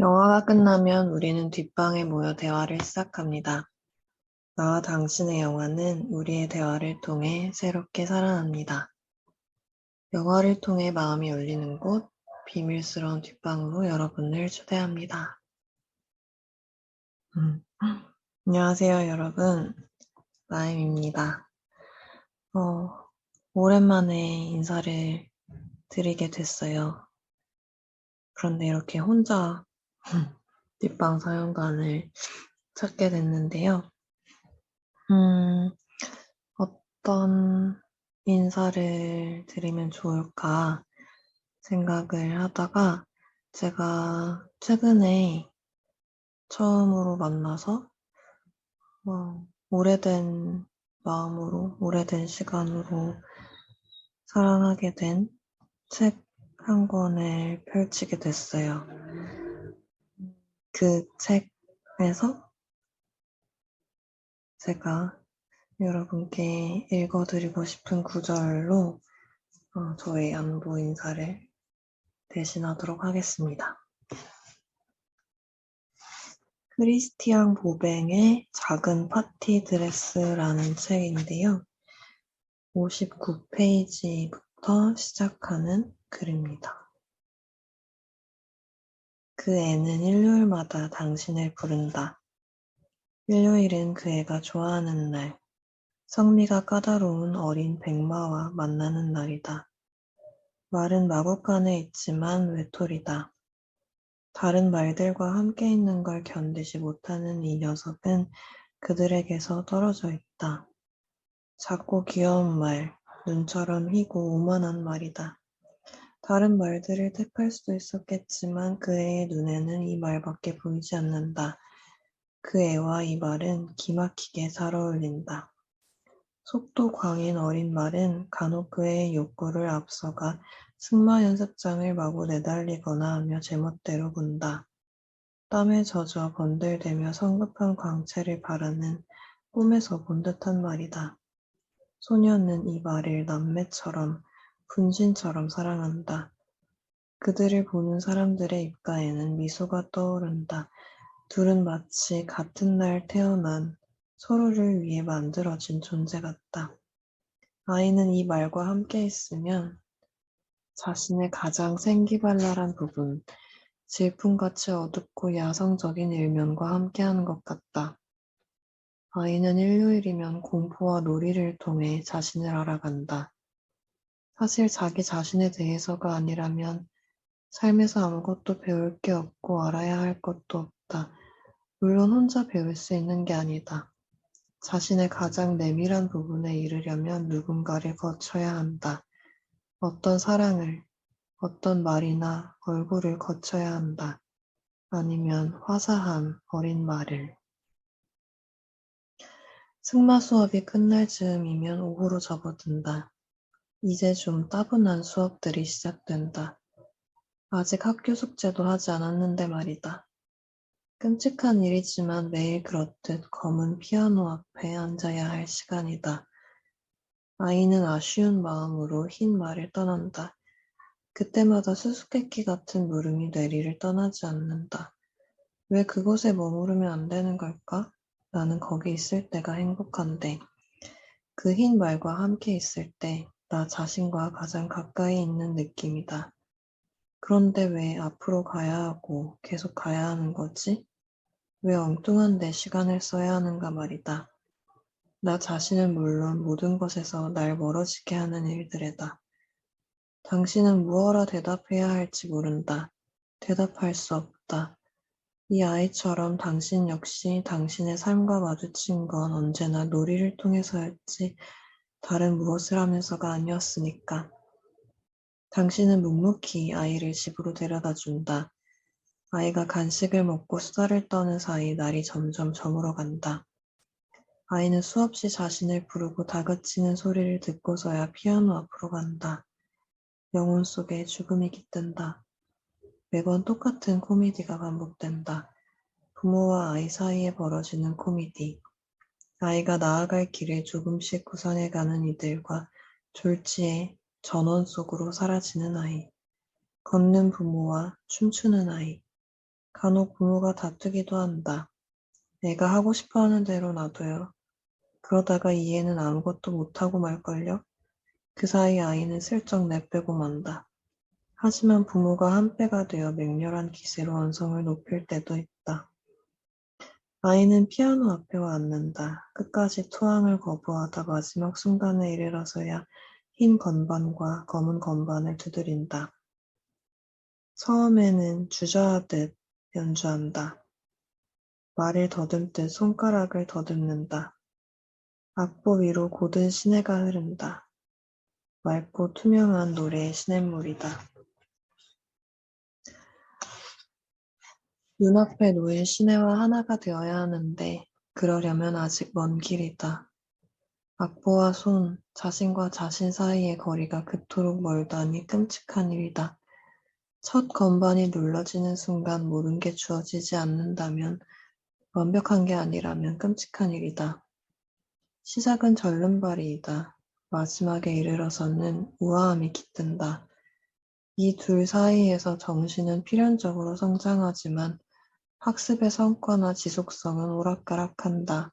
영화가 끝나면 우리는 뒷방에 모여 대화를 시작합니다. 나와 당신의 영화는 우리의 대화를 통해 새롭게 살아납니다. 영화를 통해 마음이 열리는 곳, 비밀스러운 뒷방으로 여러분을 초대합니다. 음, 안녕하세요, 여러분. 나임입니다. 오랜만에 인사를 드리게 됐어요. 그런데 이렇게 혼자 뒷방 사연관을 찾게 됐는데요. 음, 어떤 인사를 드리면 좋을까 생각을 하다가 제가 최근에 처음으로 만나서 오래된 마음으로, 오래된 시간으로 사랑하게 된 책 한 권을 펼치게 됐어요. 그 책에서 제가 여러분께 읽어드리고 싶은 구절로 저의 안부 인사를 대신하도록 하겠습니다. 크리스티앙 보뱅의 작은 파티 드레스라는 책인데요. 59페이지부터 시작하는 글입니다. 그 애는 일요일마다 당신을 부른다. 일요일은 그 애가 좋아하는 날, 성미가 까다로운 어린 백마와 만나는 날이다. 말은 마구간에 있지만 외톨이다. 다른 말들과 함께 있는 걸 견디지 못하는 이 녀석은 그들에게서 떨어져 있다. 작고 귀여운 말, 눈처럼 희고 오만한 말이다. 다른 말들을 택할 수도 있었겠지만 그 애의 눈에는 이 말밖에 보이지 않는다. 그 애와 이 말은 기막히게 잘 어울린다. 속도 광인 어린 말은 간혹 그 애의 욕구를 앞서가 승마 연습장을 마구 내달리거나 하며 제멋대로 군다. 땀에 젖어 번들대며 성급한 광채를 바라는 꿈에서 본 듯한 말이다. 소녀는 이 말을 남매처럼 분신처럼 사랑한다. 그들을 보는 사람들의 입가에는 미소가 떠오른다. 둘은 마치 같은 날 태어난 서로를 위해 만들어진 존재 같다. 아이는 이 말과 함께 있으면 자신의 가장 생기발랄한 부분, 질풍같이 어둡고 야성적인 일면과 함께하는 것 같다. 아이는 일요일이면 공포와 놀이를 통해 자신을 알아간다. 사실 자기 자신에 대해서가 아니라면 삶에서 아무것도 배울 게 없고 알아야 할 것도 없다. 물론 혼자 배울 수 있는 게 아니다. 자신의 가장 내밀한 부분에 이르려면 누군가를 거쳐야 한다. 어떤 사랑을, 어떤 말이나 얼굴을 거쳐야 한다. 아니면 화사한 어린 말을. 승마 수업이 끝날 즈음이면 오후로 접어든다. 이제 좀 따분한 수업들이 시작된다. 아직 학교 숙제도 하지 않았는데 말이다. 끔찍한 일이지만 매일 그렇듯 검은 피아노 앞에 앉아야 할 시간이다. 아이는 아쉬운 마음으로 흰 말을 떠난다. 그때마다 수수께끼 같은 물음이 뇌리를 떠나지 않는다. 왜 그곳에 머무르면 안 되는 걸까? 나는 거기 있을 때가 행복한데. 그 흰 말과 함께 있을 때 나 자신과 가장 가까이 있는 느낌이다. 그런데 왜 앞으로 가야 하고 계속 가야 하는 거지? 왜 엉뚱한 데 시간을 써야 하는가 말이다. 나 자신은 물론 모든 것에서 날 멀어지게 하는 일들에다. 당신은 무엇라 대답해야 할지 모른다. 대답할 수 없다. 이 아이처럼 당신 역시 당신의 삶과 마주친 건 언제나 놀이를 통해서였지 다른 무엇을 하면서가 아니었으니까. 당신은 묵묵히 아이를 집으로 데려다 준다. 아이가 간식을 먹고 수다를 떠는 사이 날이 점점 저물어 간다. 아이는 수없이 자신을 부르고 다그치는 소리를 듣고서야 피아노 앞으로 간다. 영혼 속에 죽음이 깃든다. 매번 똑같은 코미디가 반복된다. 부모와 아이 사이에 벌어지는 코미디. 아이가 나아갈 길을 조금씩 구상해가는 이들과 졸지에 전원 속으로 사라지는 아이. 걷는 부모와 춤추는 아이. 간혹 부모가 다투기도 한다. 애가 하고 싶어 하는 대로 놔둬요. 그러다가 이 애는 아무것도 못하고 말걸요? 그 사이 아이는 슬쩍 내빼고 만다. 하지만 부모가 한패가 되어 맹렬한 기세로 언성을 높일 때도 있다. 아이는 피아노 앞에 와 앉는다. 끝까지 투항을 거부하다 마지막 순간에 이르러서야 흰 건반과 검은 건반을 두드린다. 처음에는 주저하듯 연주한다. 말을 더듬듯 손가락을 더듬는다. 악보 위로 고든 시내가 흐른다. 맑고 투명한 노래의 시냇물이다. 눈앞에 놓인 시내와 하나가 되어야 하는데 그러려면 아직 먼 길이다. 악보와 손, 자신과 자신 사이의 거리가 그토록 멀다니 끔찍한 일이다. 첫 건반이 눌러지는 순간 모든 게 주어지지 않는다면, 완벽한 게 아니라면 끔찍한 일이다. 시작은 절름발이이다. 마지막에 이르러서는 우아함이 깃든다. 이 둘 사이에서 정신은 필연적으로 성장하지만 학습의 성과나 지속성은 오락가락한다.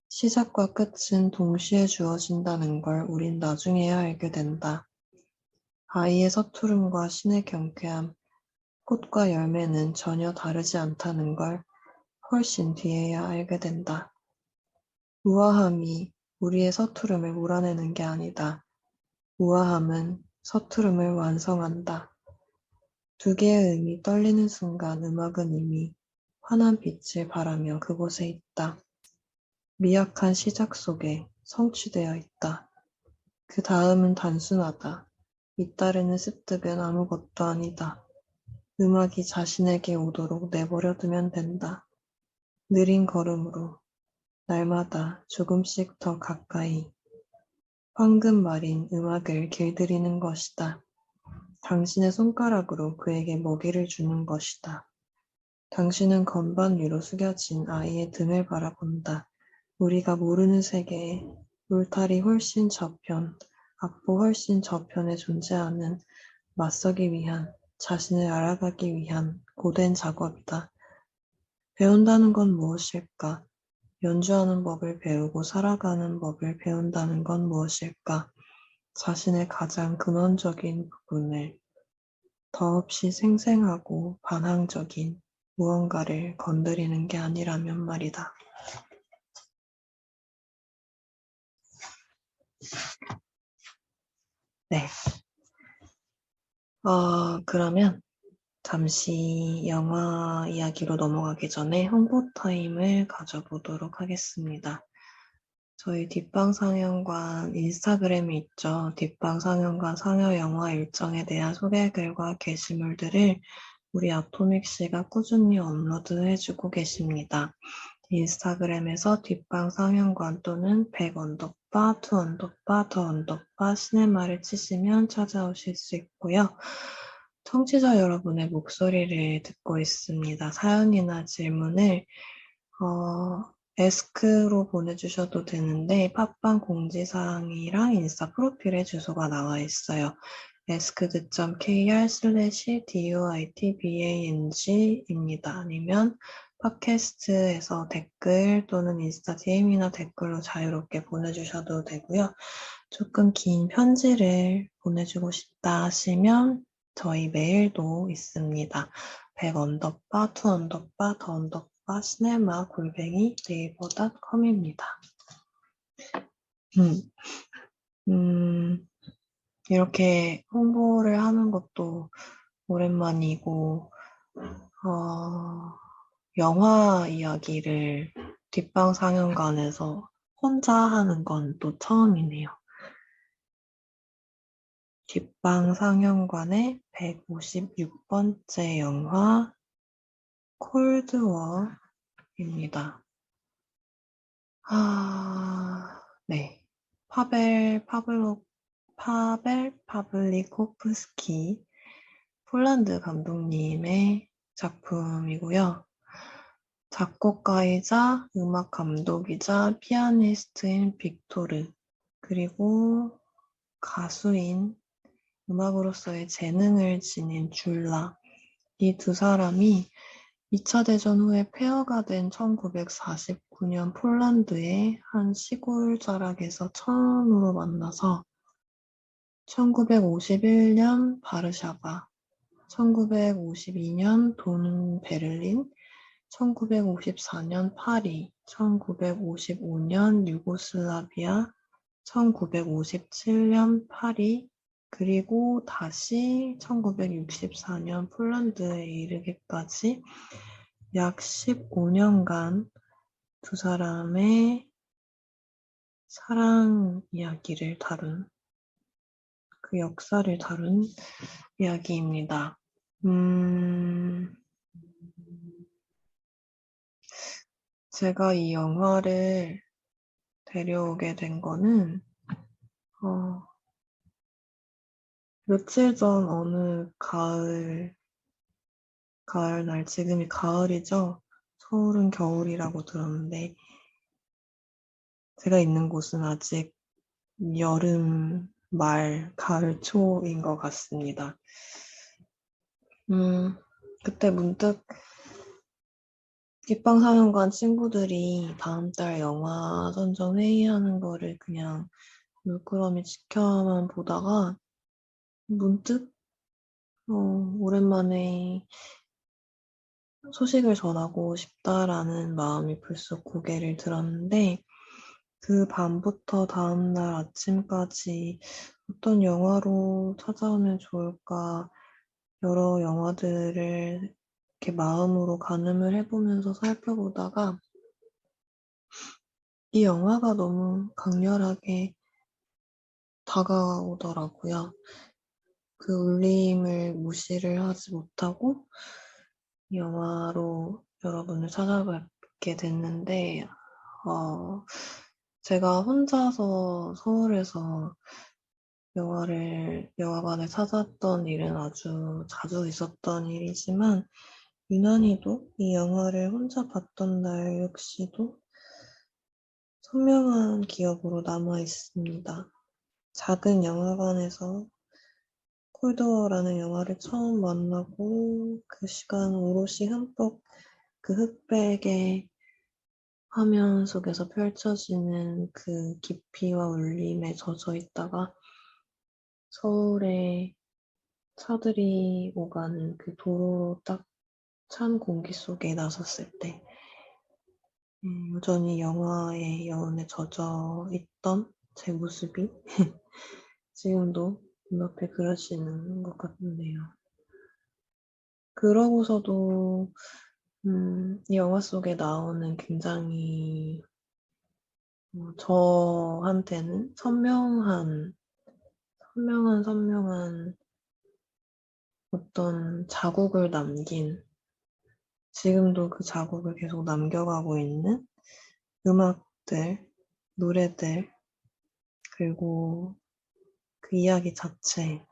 시작과 끝은 동시에 주어진다는 걸 우린 나중에야 알게 된다. 아이의 서투름과 신의 경쾌함, 꽃과 열매는 전혀 다르지 않다는 걸 훨씬 뒤에야 알게 된다. 우아함이 우리의 서투름을 몰아내는 게 아니다. 우아함은 서투름을 완성한다. 두 개의 음이 떨리는 순간 음악은 이미 환한 빛을 발하며 그곳에 있다. 미약한 시작 속에 성취되어 있다. 그 다음은 단순하다. 잇따르는 습득은 아무것도 아니다. 음악이 자신에게 오도록 내버려두면 된다. 느린 걸음으로, 날마다 조금씩 더 가까이, 황금 말인 음악을 길들이는 것이다. 당신의 손가락으로 그에게 먹이를 주는 것이다. 당신은 건반 위로 숙여진 아이의 등을 바라본다. 우리가 모르는 세계에 울타리 훨씬 저편, 악보 훨씬 저편에 존재하는 맞서기 위한, 자신을 알아가기 위한 고된 작업이다. 배운다는 건 무엇일까? 연주하는 법을 배우고 살아가는 법을 배운다는 건 무엇일까? 자신의 가장 근원적인 부분을 더없이 생생하고 반항적인 무언가를 건드리는 게 아니라면 말이다. 네. 그러면 잠시 영화 이야기로 넘어가기 전에 홍보 타임을 가져보도록 하겠습니다. 저희 뒷방상영관 인스타그램이 있죠. 뒷방상영관 상여 영화 일정에 대한 소개글과 게시물들을 우리 아토믹씨가 꾸준히 업로드해주고 계십니다. 인스타그램에서 뒷방상영관 또는 100_, 2_, 더_ 시네마를 치시면 찾아오실 수 있고요. 청취자 여러분의 목소리를 듣고 있습니다. 사연이나 질문을 에스크로 보내주셔도 되는데 팟빵 공지사항이랑 인스타 프로필에 주소가 나와 있어요. ask.kr/duitbang입니다. 아니면 팟캐스트에서 댓글 또는 인스타 DM이나 댓글로 자유롭게 보내주셔도 되고요. 조금 긴 편지를 보내주고 싶다 하시면 저희 메일도 있습니다. 100_, 2_, 더_ cinema@naver.com입니다. 이렇게 홍보를 하는 것도 오랜만이고, 영화 이야기를 뒷방 상영관에서 혼자 하는 건 또 처음이네요. 뒷방 상영관의 156번째 영화, 콜드워입니다. 네. 파벨 파블리코프스키, 폴란드 감독님의 작품이고요. 작곡가이자 음악 감독이자 피아니스트인 빅토르, 그리고 가수인 음악으로서의 재능을 지닌 줄라, 이 두 사람이 2차 대전 후에 폐허가 된 1949년 폴란드의 한 시골 자락에서 처음으로 만나서 1951년 바르샤바, 1952년 베를린, 1954년 파리, 1955년 유고슬라비아, 1957년 파리, 그리고 다시 1964년 폴란드에 이르기까지 약 15년간 두 사람의 사랑 이야기를 다룬, 그 역사를 다룬 이야기입니다. 제가 이 영화를 데려오게 된 거는, 며칠 전 어느 가을날, 지금이 가을이죠? 서울은 겨울이라고 들었는데, 제가 있는 곳은 아직 여름 말, 가을 초인 것 같습니다. 그때 문득 입방사령관 친구들이 다음 달 영화 선정 회의하는 거를 그냥 물끄러미 지켜만 보다가 문득 오랜만에 소식을 전하고 싶다라는 마음이 불쑥 고개를 들었는데 그 밤부터 다음날 아침까지 어떤 영화로 찾아오면 좋을까 여러 영화들을 이렇게 마음으로 가늠을 해보면서 살펴보다가 이 영화가 너무 강렬하게 다가오더라고요. 그 울림을 무시를 하지 못하고 이 영화로 여러분을 찾아뵙게 됐는데 제가 혼자서 서울에서 영화관을 찾았던 일은 아주 자주 있었던 일이지만 유난히도 이 영화를 혼자 봤던 날 역시도 선명한 기억으로 남아 있습니다. 작은 영화관에서 콜드워라는 영화를 처음 만나고 그 시간 오롯이 흠뻑 그 흑백의 화면 속에서 펼쳐지는 그 깊이와 울림에 젖어 있다가 서울의 차들이 오가는 그 도로로 딱 찬 공기 속에 나섰을 때 여전히 영화의 여운에 젖어 있던 제 모습이 지금도 눈앞에 그려지는 것 같네요. 그러고서도 이 영화 속에 나오는 굉장히 저한테는 선명한 어떤 자국을 남긴 지금도 그 자국을 계속 남겨가고 있는 음악들, 노래들, 그리고 그 이야기 자체가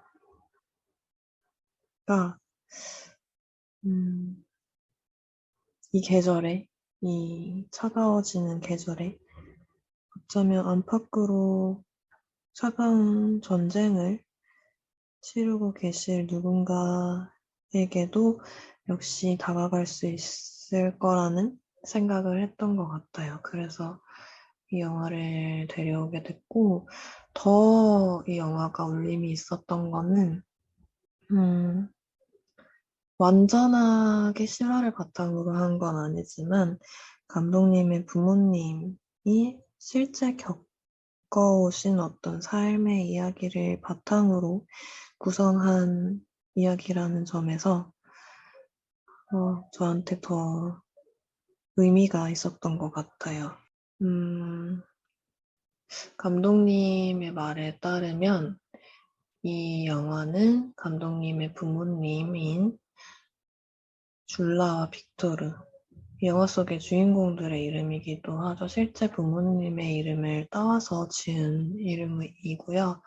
이 계절에, 이 차가워지는 계절에 어쩌면 안팎으로 차가운 전쟁을 치르고 계실 누군가에게도 역시 다가갈 수 있을 거라는 생각을 했던 것 같아요. 그래서 이 영화를 데려오게 됐고, 더 이 영화가 울림이 있었던 거는, 완전하게 실화를 바탕으로 한 건 아니지만, 감독님의 부모님이 실제 겪어오신 어떤 삶의 이야기를 바탕으로 구성한 이야기라는 점에서, 저한테 더 의미가 있었던 것 같아요. 감독님의 말에 따르면 이 영화는 감독님의 부모님인 줄라와 빅토르, 이 영화 속의 주인공들의 이름이기도 하죠. 실제 부모님의 이름을 따와서 지은 이름이고요.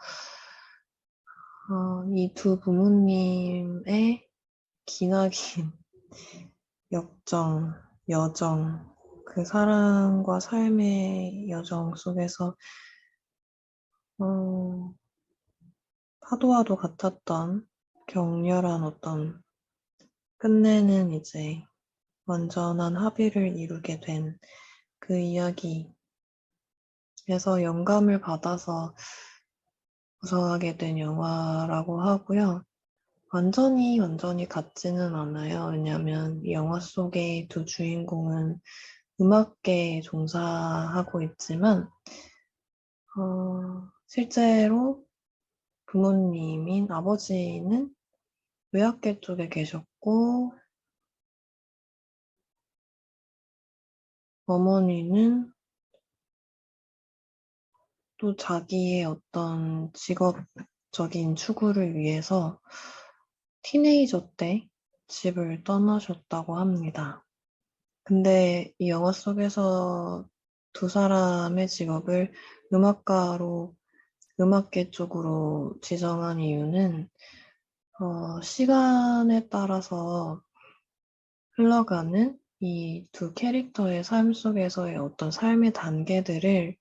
이 두 부모님의 기나긴 여정, 그 사랑과 삶의 여정 속에서 파도와도 같았던 격렬한 어떤 끝내는 이제 완전한 합의를 이루게 된 그 이야기에서 영감을 받아서 구성하게 된 영화라고 하고요. 완전히 같지는 않아요. 왜냐하면 이 영화 속의 두 주인공은 음악계에 종사하고 있지만, 실제로 부모님인 아버지는 의학계 쪽에 계셨고, 어머니는 또 자기의 어떤 직업적인 추구를 위해서 티네이저 때 집을 떠나셨다고 합니다. 근데 이 영화 속에서 두 사람의 직업을 음악가로, 음악계 쪽으로 지정한 이유는, 시간에 따라서 흘러가는 이 두 캐릭터의 삶 속에서의 어떤 삶의 단계들을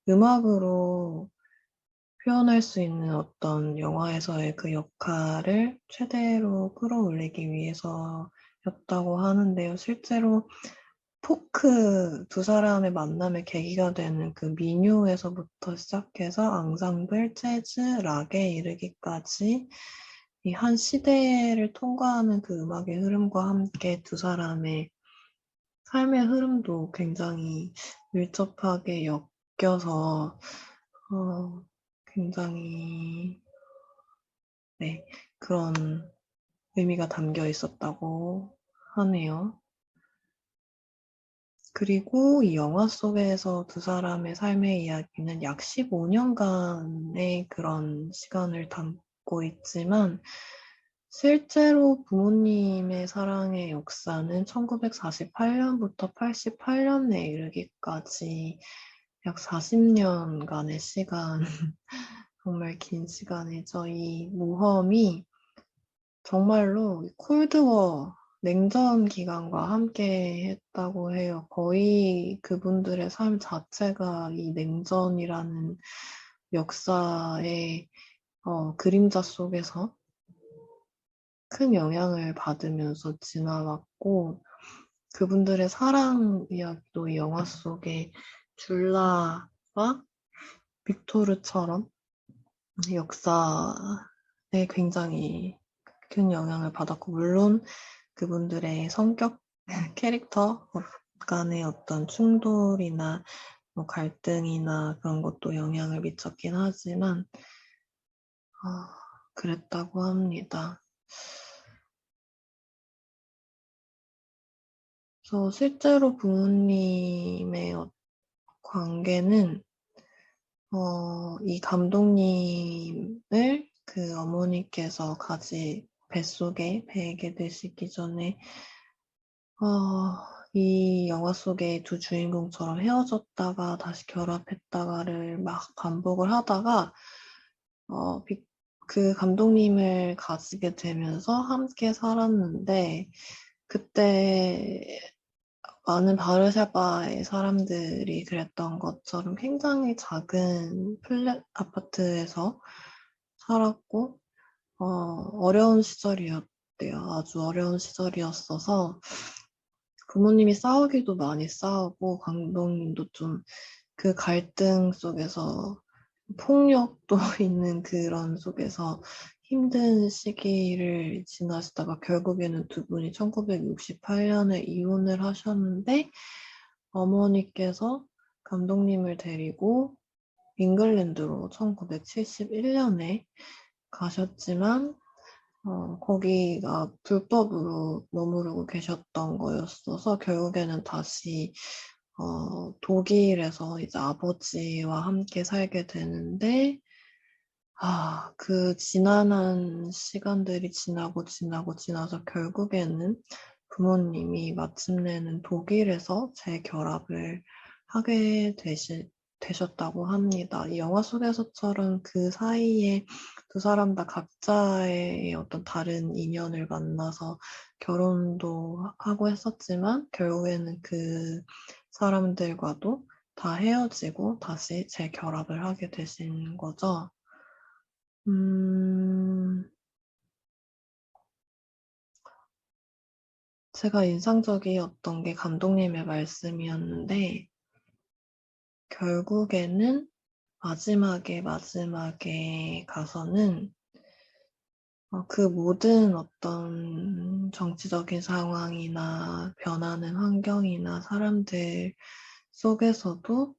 음악으로 표현할 수 있는 어떤 영화에서의 그 역할을 최대로 끌어올리기 위해서였다고 하는데요. 실제로 포크 두 사람의 만남의 계기가 되는 그 민요에서부터 시작해서 앙상블, 재즈, 락에 이르기까지 이 한 시대를 통과하는 그 음악의 흐름과 함께 두 사람의 삶의 흐름도 굉장히 밀접하게 엮여서 굉장히 네, 그런 의미가 담겨 있었다고 하네요. 그리고 이 영화 속에서 두 사람의 삶의 이야기는 약 15년간의 그런 시간을 담고 있지만 실제로 부모님의 사랑의 역사는 1948년부터 88년에 이르기까지 약 40년간의 시간, 정말 긴 시간이죠. 이 모험이 정말로 콜드워, 냉전 기간과 함께 했다고 해요. 거의 그분들의 삶 자체가 이 냉전이라는 역사의 그림자 속에서 큰 영향을 받으면서 지나왔고, 그분들의 사랑 이야기도 이 영화 속에 줄라와 빅토르처럼 역사에 굉장히 큰 영향을 받았고, 물론 그분들의 성격, 캐릭터 간의 어떤 충돌이나 뭐 갈등이나 그런 것도 영향을 미쳤긴 하지만, 그랬다고 합니다. 그래서 실제로 부모님의 관계는, 이 감독님을 그 어머니께서 뱃속에 배게 되시기 전에 이 영화 속의 두 주인공처럼 헤어졌다가 다시 결합했다가를 막 반복을 하다가 그 감독님을 가지게 되면서 함께 살았는데 그때 많은 바르샤바의 사람들이 그랬던 것처럼 굉장히 작은 플랫 아파트에서 살았고 어려운 시절이었대요. 아주 어려운 시절이었어서 부모님이 싸우기도 많이 싸우고 감독님도 좀 그 갈등 속에서 폭력도 있는 그런 속에서 힘든 시기를 지나시다가 결국에는 두 분이 1968년에 이혼을 하셨는데 어머니께서 감독님을 데리고 잉글랜드로 1971년에 가셨지만 거기가 불법으로 머무르고 계셨던 거였어서 결국에는 다시 독일에서 이제 아버지와 함께 살게 되는데 그 지난한 시간들이 지나서 결국에는 부모님이 마침내는 독일에서 재결합을 하게 되셨다고 합니다. 이 영화 속에서처럼 그 사이에 두 사람 다 각자의 어떤 다른 인연을 만나서 결혼도 하고 했었지만 결국에는 그 사람들과도 다 헤어지고 다시 재결합을 하게 되신 거죠. 음, 제가 인상적이었던 게 감독님의 말씀이었는데, 결국에는 마지막에 가서는 그 모든 어떤 정치적인 상황이나 변하는 환경이나 사람들 속에서도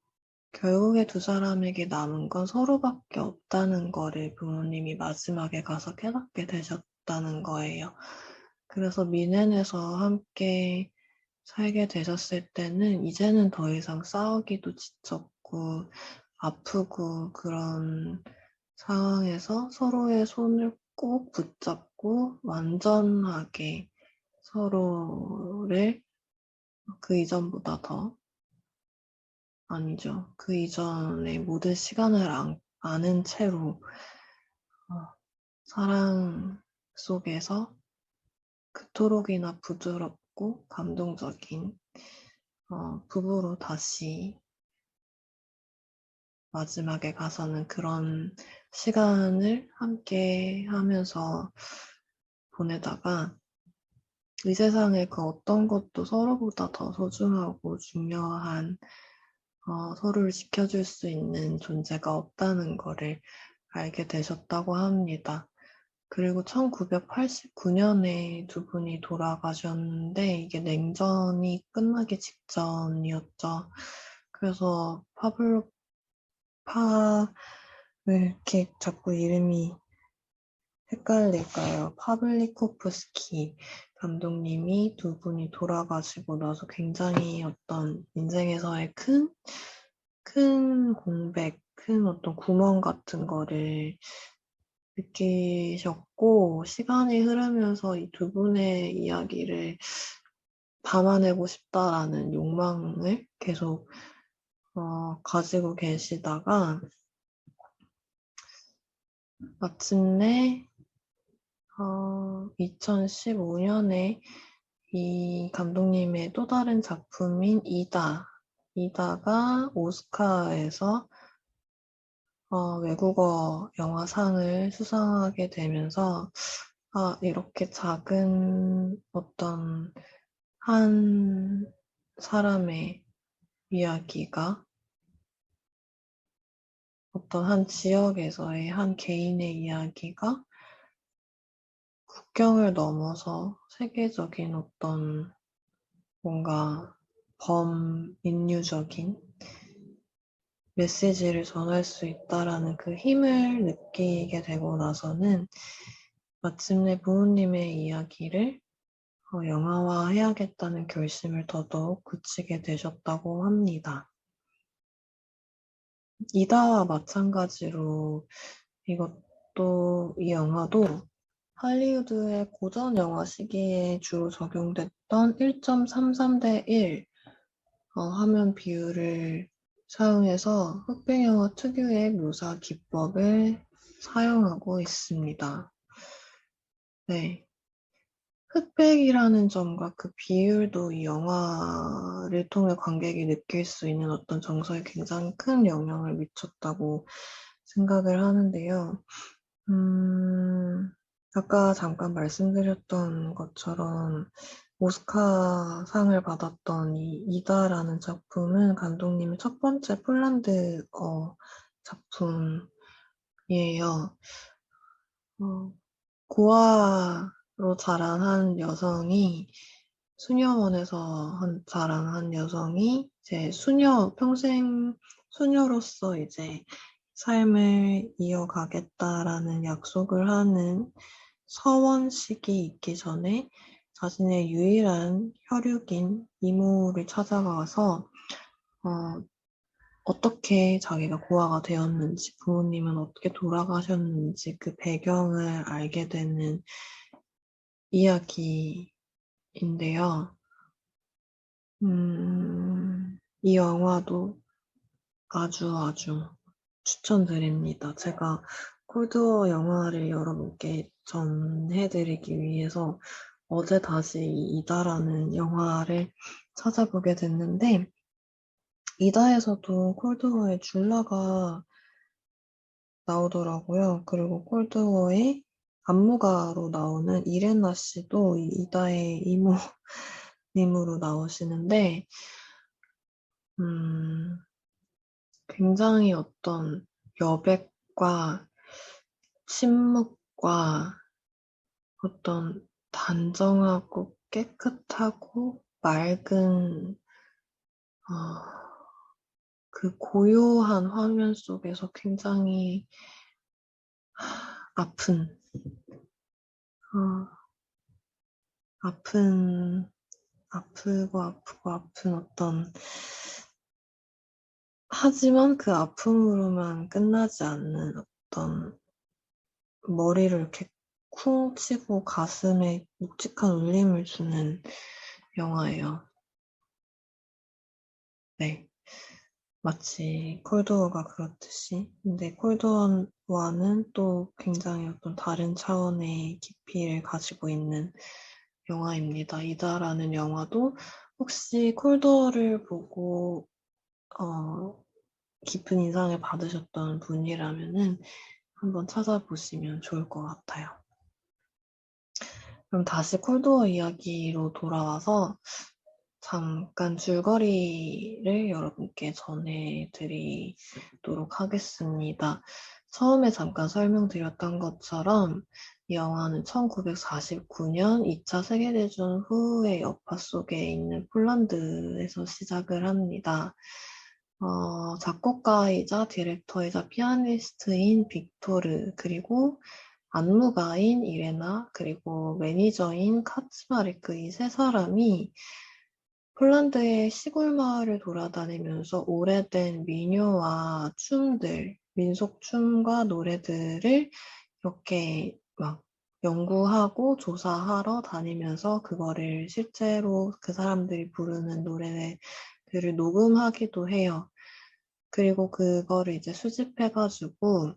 결국에 두 사람에게 남은 건 서로밖에 없다는 거를 부모님이 마지막에 가서 깨닫게 되셨다는 거예요. 그래서 미넨에서 함께 살게 되셨을 때는 이제는 더 이상 싸우기도 지쳤고 아프고 그런 상황에서 서로의 손을 꼭 붙잡고 완전하게 서로를 그 이전보다 더 아니죠. 그 이전의 모든 시간을 아는 채로 사랑 속에서 그토록이나 부드럽고 감동적인 부부로 다시 마지막에 가서는 그런 시간을 함께 하면서 보내다가 이 세상의 그 어떤 것도 서로보다 더 소중하고 중요한 서로를 지켜줄 수 있는 존재가 없다는 거를 알게 되셨다고 합니다. 그리고 1989년에 두 분이 돌아가셨는데 이게 냉전이 끝나기 직전이었죠. 그래서 왜 이렇게 자꾸 이름이 헷갈릴까요? 파블리코프스키 감독님이 두 분이 돌아가시고 나서 굉장히 어떤 인생에서의 큰 공백, 큰 어떤 구멍 같은 거를 느끼셨고, 시간이 흐르면서 이 두 분의 이야기를 담아내고 싶다라는 욕망을 계속 가지고 계시다가 마침내 2015년에 이 감독님의 또 다른 작품인 이다가 오스카에서 외국어 영화상을 수상하게 되면서 이렇게 작은 어떤 한 사람의 이야기가 어떤 한 지역에서의 한 개인의 이야기가 국경을 넘어서 세계적인 어떤 뭔가 범인류적인 메시지를 전할 수 있다라는 그 힘을 느끼게 되고 나서는 마침내 부모님의 이야기를 영화화해야겠다는 결심을 더더욱 굳히게 되셨다고 합니다. 이다와 마찬가지로 이 영화도 할리우드의 고전 영화 시기에 주로 적용됐던 1.33대 1 화면 비율을 사용해서 흑백 영화 특유의 묘사 기법을 사용하고 있습니다. 네. 흑백이라는 점과 그 비율도 이 영화를 통해 관객이 느낄 수 있는 어떤 정서에 굉장히 큰 영향을 미쳤다고 생각을 하는데요. 아까 잠깐 말씀드렸던 것처럼 오스카상을 받았던 이 이다라는 작품은 감독님의 첫 번째 폴란드어 작품이에요. 고아로 자란 한 여성이 수녀원에서 자란 한 여성이 이제 평생 수녀로서 이제 삶을 이어가겠다라는 약속을 하는 서원식이 있기 전에 자신의 유일한 혈육인 이모를 찾아가서 어떻게 자기가 고아가 되었는지, 부모님은 어떻게 돌아가셨는지 그 배경을 알게 되는 이야기인데요. 이 영화도 아주 추천드립니다. 제가 콜드워 영화를 여러분께 전해드리기 위해서 어제 다시 이다라는 영화를 찾아보게 됐는데, 이다에서도 콜드워의 줄라가 나오더라고요. 그리고 콜드워의 안무가로 나오는 이레나 씨도 이다의 이모님으로 나오시는데, 굉장히 어떤 여백과 침묵과 어떤 단정하고 깨끗하고 맑은 그 고요한 화면 속에서 굉장히 아픈 어, 아프고 아픈 어떤 하지만 그 아픔으로만 끝나지 않는 어떤 머리를 이렇게 쿵 치고 가슴에 묵직한 울림을 주는 영화예요. 네. 마치 콜드워가 그렇듯이. 근데 콜드워는 또 굉장히 어떤 다른 차원의 깊이를 가지고 있는 영화입니다. 이다라는 영화도 혹시 콜드워를 보고 깊은 인상을 받으셨던 분이라면은 한번 찾아보시면 좋을 것 같아요. 그럼 다시 콜드워 이야기로 돌아와서 잠깐 줄거리를 여러분께 전해드리도록 하겠습니다. 처음에 잠깐 설명드렸던 것처럼 이 영화는 1949년 2차 세계대전 후의 여파 속에 있는 폴란드에서 시작을 합니다. 작곡가이자 디렉터이자 피아니스트인 빅토르, 그리고 안무가인 이레나, 그리고 매니저인 카츠마리크 이 세 사람이 폴란드의 시골 마을을 돌아다니면서 오래된 민요와 춤들, 민속 춤과 노래들을 이렇게 막 연구하고 조사하러 다니면서 그거를 실제로 그 사람들이 부르는 노래들을 녹음하기도 해요. 그리고 그거를 이제 수집해가지고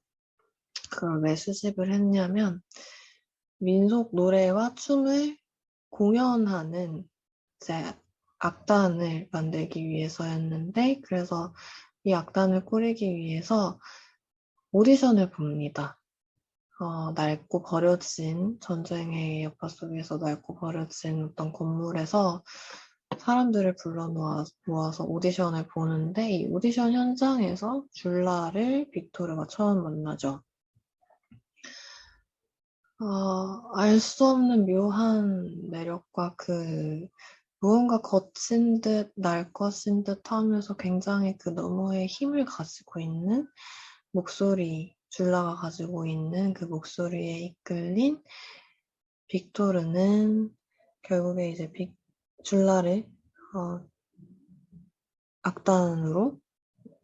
그걸 왜 수집을 했냐면 민속 노래와 춤을 공연하는 이제 악단을 만들기 위해서였는데, 그래서 이 악단을 꾸리기 위해서 오디션을 봅니다. 낡고 버려진 전쟁의 여파 속에서 낡고 버려진 어떤 건물에서 사람들을 불러 모아서 오디션을 보는데, 이 오디션 현장에서 줄라를 빅토르가 처음 만나죠. 알 수 없는 묘한 매력과 무언가 거친 듯 날 것인 듯 하면서 굉장히 그 너머에 힘을 가지고 있는 목소리, 줄라가 가지고 있는 그 목소리에 이끌린 빅토르는 결국에 이제 줄라를 악단으로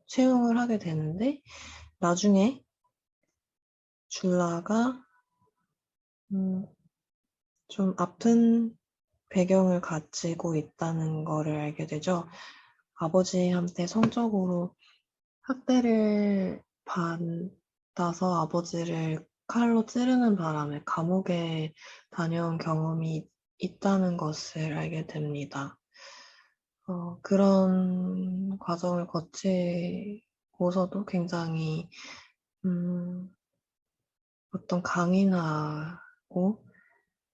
채용을 하게 되는데, 나중에 줄라가 좀 아픈 배경을 가지고 있다는 거를 알게 되죠. 아버지한테 성적으로 학대를 받아서 아버지를 칼로 찌르는 바람에 감옥에 다녀온 경험이 있다는 것을 알게 됩니다. 그런 과정을 거치고서도 굉장히 어떤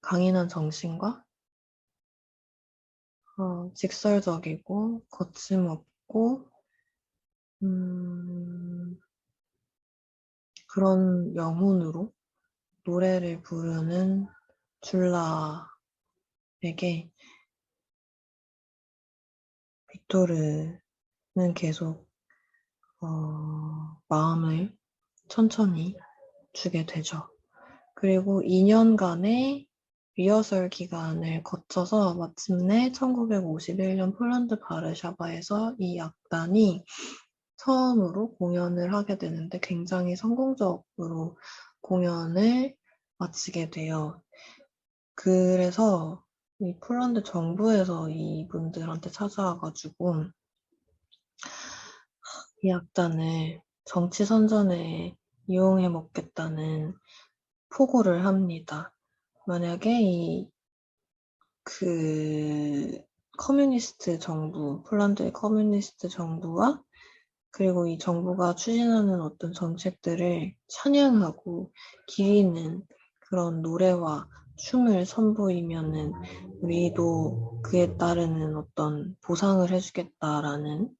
강인한 정신과 직설적이고 거침없고 그런 영혼으로 노래를 부르는 줄라에게 빅토르는 계속 마음을 천천히 주게 되죠. 그리고 2년간의 리허설 기간을 거쳐서 마침내 1951년 폴란드 바르샤바에서 이 악단이 처음으로 공연을 하게 되는데 굉장히 성공적으로 공연을 마치게 돼요. 그래서 이 폴란드 정부에서 이분들한테 찾아와가지고 이 악단을 정치 선전에 이용해 먹겠다는 포고를 합니다. 만약에 커뮤니스트 정부, 폴란드의 커뮤니스트 정부와 그리고 이 정부가 추진하는 어떤 정책들을 찬양하고 기리는 그런 노래와 춤을 선보이면은 우리도 그에 따르는 어떤 보상을 해주겠다라는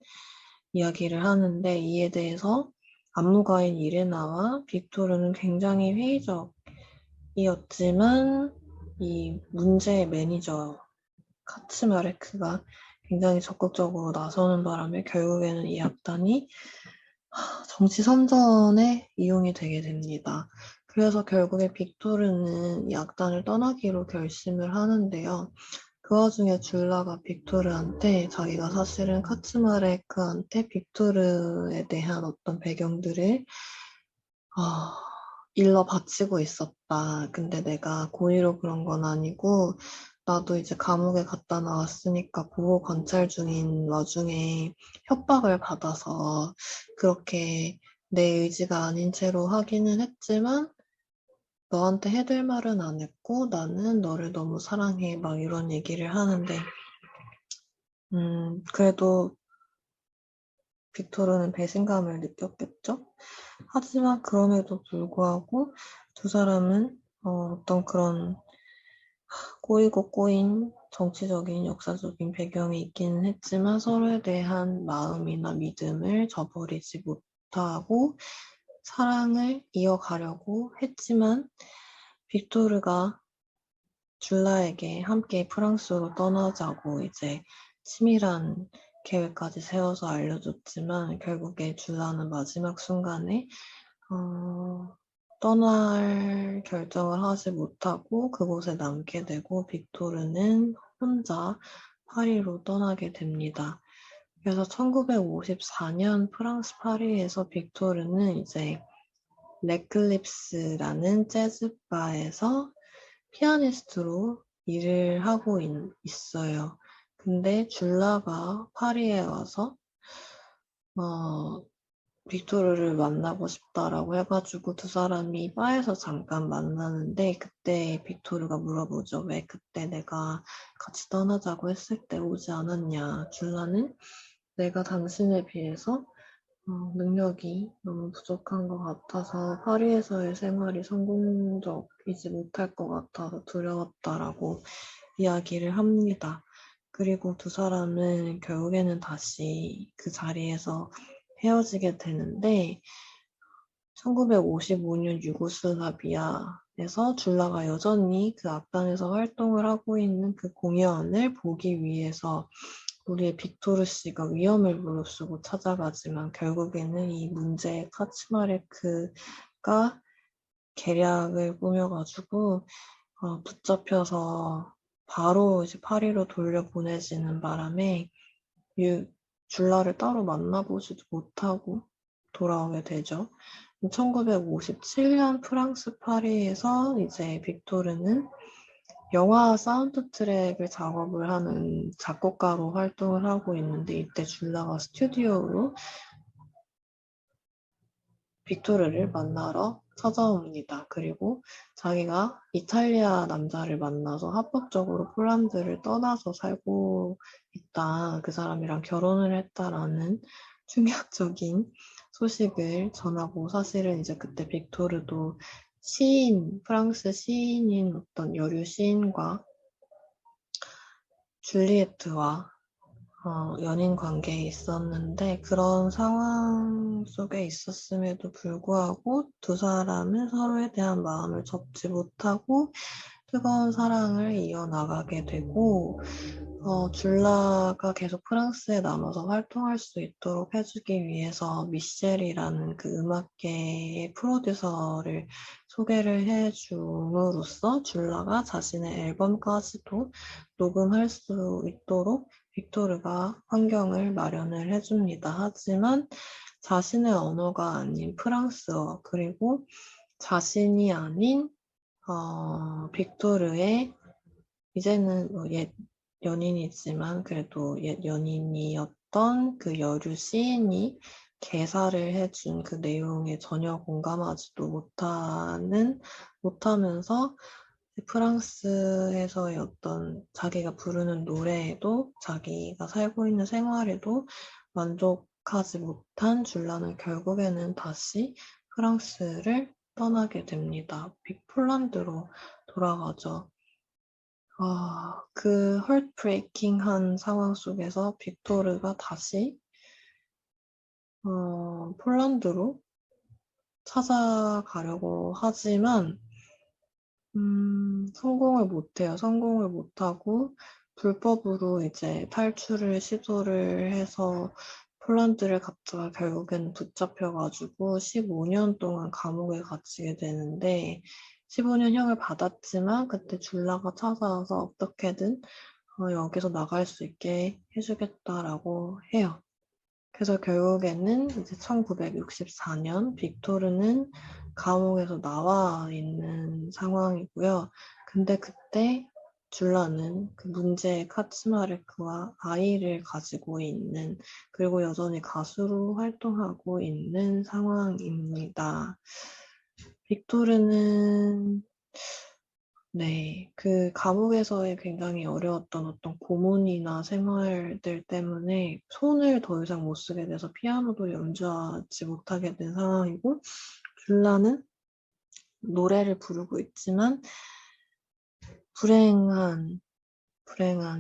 이야기를 하는데, 이에 대해서 안무가인 이레나와 빅토르는 굉장히 회의적이었지만 이 문제의 매니저 카츠마레크가 굉장히 적극적으로 나서는 바람에 결국에는 이 악단이 정치 선전에 이용이 되게 됩니다. 그래서 결국에 빅토르는 이 악단을 떠나기로 결심을 하는데요. 그 와중에 줄라가 빅토르한테 자기가 사실은 카츠마레크한테 빅토르에 대한 어떤 배경들을 일러 바치고 있었다. 근데 내가 고의로 그런 건 아니고 나도 이제 감옥에 갔다 나왔으니까 보호 관찰 중인 와중에 협박을 받아서 그렇게 내 의지가 아닌 채로 하기는 했지만 너한테 해댈 말은 안 했고 나는 너를 너무 사랑해 막 이런 얘기를 하는데 그래도 빅토르는 배신감을 느꼈겠죠? 하지만 그럼에도 불구하고 두 사람은 어떤 그런 꼬이고 꼬인 정치적인 역사적인 배경이 있기는 했지만 서로에 대한 마음이나 믿음을 저버리지 못하고 사랑을 이어가려고 했지만 빅토르가 줄라에게 함께 프랑스로 떠나자고 이제 치밀한 계획까지 세워서 알려줬지만 결국에 줄라는 마지막 순간에 떠날 결정을 하지 못하고 그곳에 남게 되고 빅토르는 혼자 파리로 떠나게 됩니다. 그래서 1954년 프랑스 파리에서 빅토르는 이제 레클립스라는 재즈바에서 피아니스트로 일을 하고 있어요. 근데 줄라가 파리에 와서 빅토르를 만나고 싶다라고 해가지고 두 사람이 바에서 잠깐 만나는데 그때 빅토르가 물어보죠. 왜 그때 내가 같이 떠나자고 했을 때 오지 않았냐. 줄라는 내가 당신에 비해서 능력이 너무 부족한 것 같아서 파리에서의 생활이 성공적이지 못할 것 같아서 두려웠다라고 이야기를 합니다. 그리고 두 사람은 결국에는 다시 그 자리에서 헤어지게 되는데 1955년 유고슬라비아에서 줄라가 여전히 그 악단에서 활동을 하고 있는 그 공연을 보기 위해서 우리의 빅토르 씨가 위험을 무릅쓰고 찾아가지만 결국에는 이 문제의 카츠마레크가 계략을 꾸며가지고 붙잡혀서 바로 이제 파리로 돌려보내지는 바람에 줄라를 따로 만나보지도 못하고 돌아오게 되죠. 1957년 프랑스 파리에서 이제 빅토르는 영화 사운드 트랙을 작업을 하는 작곡가로 활동을 하고 있는데 이때 줄라가 스튜디오로 빅토르를 만나러 찾아옵니다. 그리고 자기가 이탈리아 남자를 만나서 합법적으로 폴란드를 떠나서 살고 있다. 그 사람이랑 결혼을 했다라는 충격적인 소식을 전하고 사실은 이제 그때 빅토르도 프랑스 시인인 어떤 여류 시인과 줄리에트와 연인 관계에 있었는데 그런 상황 속에 있었음에도 불구하고 두 사람은 서로에 대한 마음을 접지 못하고 뜨거운 사랑을 이어나가게 되고 줄라가 계속 프랑스에 남아서 활동할 수 있도록 해주기 위해서 미셸이라는 그 음악계의 프로듀서를 소개를 해줌으로써 줄라가 자신의 앨범까지도 녹음할 수 있도록 빅토르가 환경을 마련을 해줍니다. 하지만 자신의 언어가 아닌 프랑스어 그리고 자신이 아닌 빅토르의 이제는 옛 연인이지만 그래도 옛 연인이었던 그 여류 시인이 개사를 해준 그 내용에 전혀 공감하지도 못하면서 프랑스에서의 어떤 자기가 부르는 노래에도 자기가 살고 있는 생활에도 만족하지 못한 줄라는 결국에는 다시 프랑스를 떠나게 됩니다. 폴란드로 돌아가죠. 그 헐트브레이킹한 상황 속에서 빅토르가 다시 폴란드로 찾아가려고 하지만 성공을 못해요. 성공을 못하고 불법으로 이제 탈출을 시도를 해서 폴란드를 갔다가 결국엔 붙잡혀가지고 15년 동안 감옥에 갇히게 되는데 15년형을 받았지만 그때 줄라가 찾아와서 어떻게든 여기서 나갈 수 있게 해주겠다라고 해요. 그래서 결국에는 이제 1964년 빅토르는 감옥에서 나와 있는 상황이고요. 근데 그때 줄라는 그 문제의 카츠마르크와 아이를 가지고 있는, 그리고 여전히 가수로 활동하고 있는 상황입니다. 빅토르는 네, 그 감옥에서의 굉장히 어려웠던 어떤 고문이나 생활들 때문에 손을 더 이상 못 쓰게 돼서 피아노도 연주하지 못하게 된 상황이고, 줄라는 노래를 부르고 있지만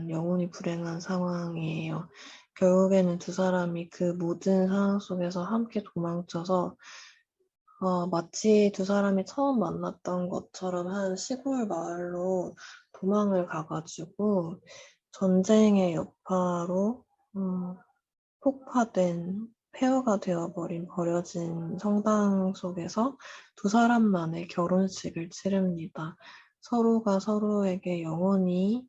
영혼이 불행한 상황이에요. 결국에는 두 사람이 그 모든 상황 속에서 함께 도망쳐서 마치 두 사람이 처음 만났던 것처럼 한 시골 마을로 도망을 가가지고 전쟁의 여파로 폭파된 폐허가 되어버린 버려진 성당 속에서 두 사람만의 결혼식을 치릅니다. 서로가 서로에게 영원히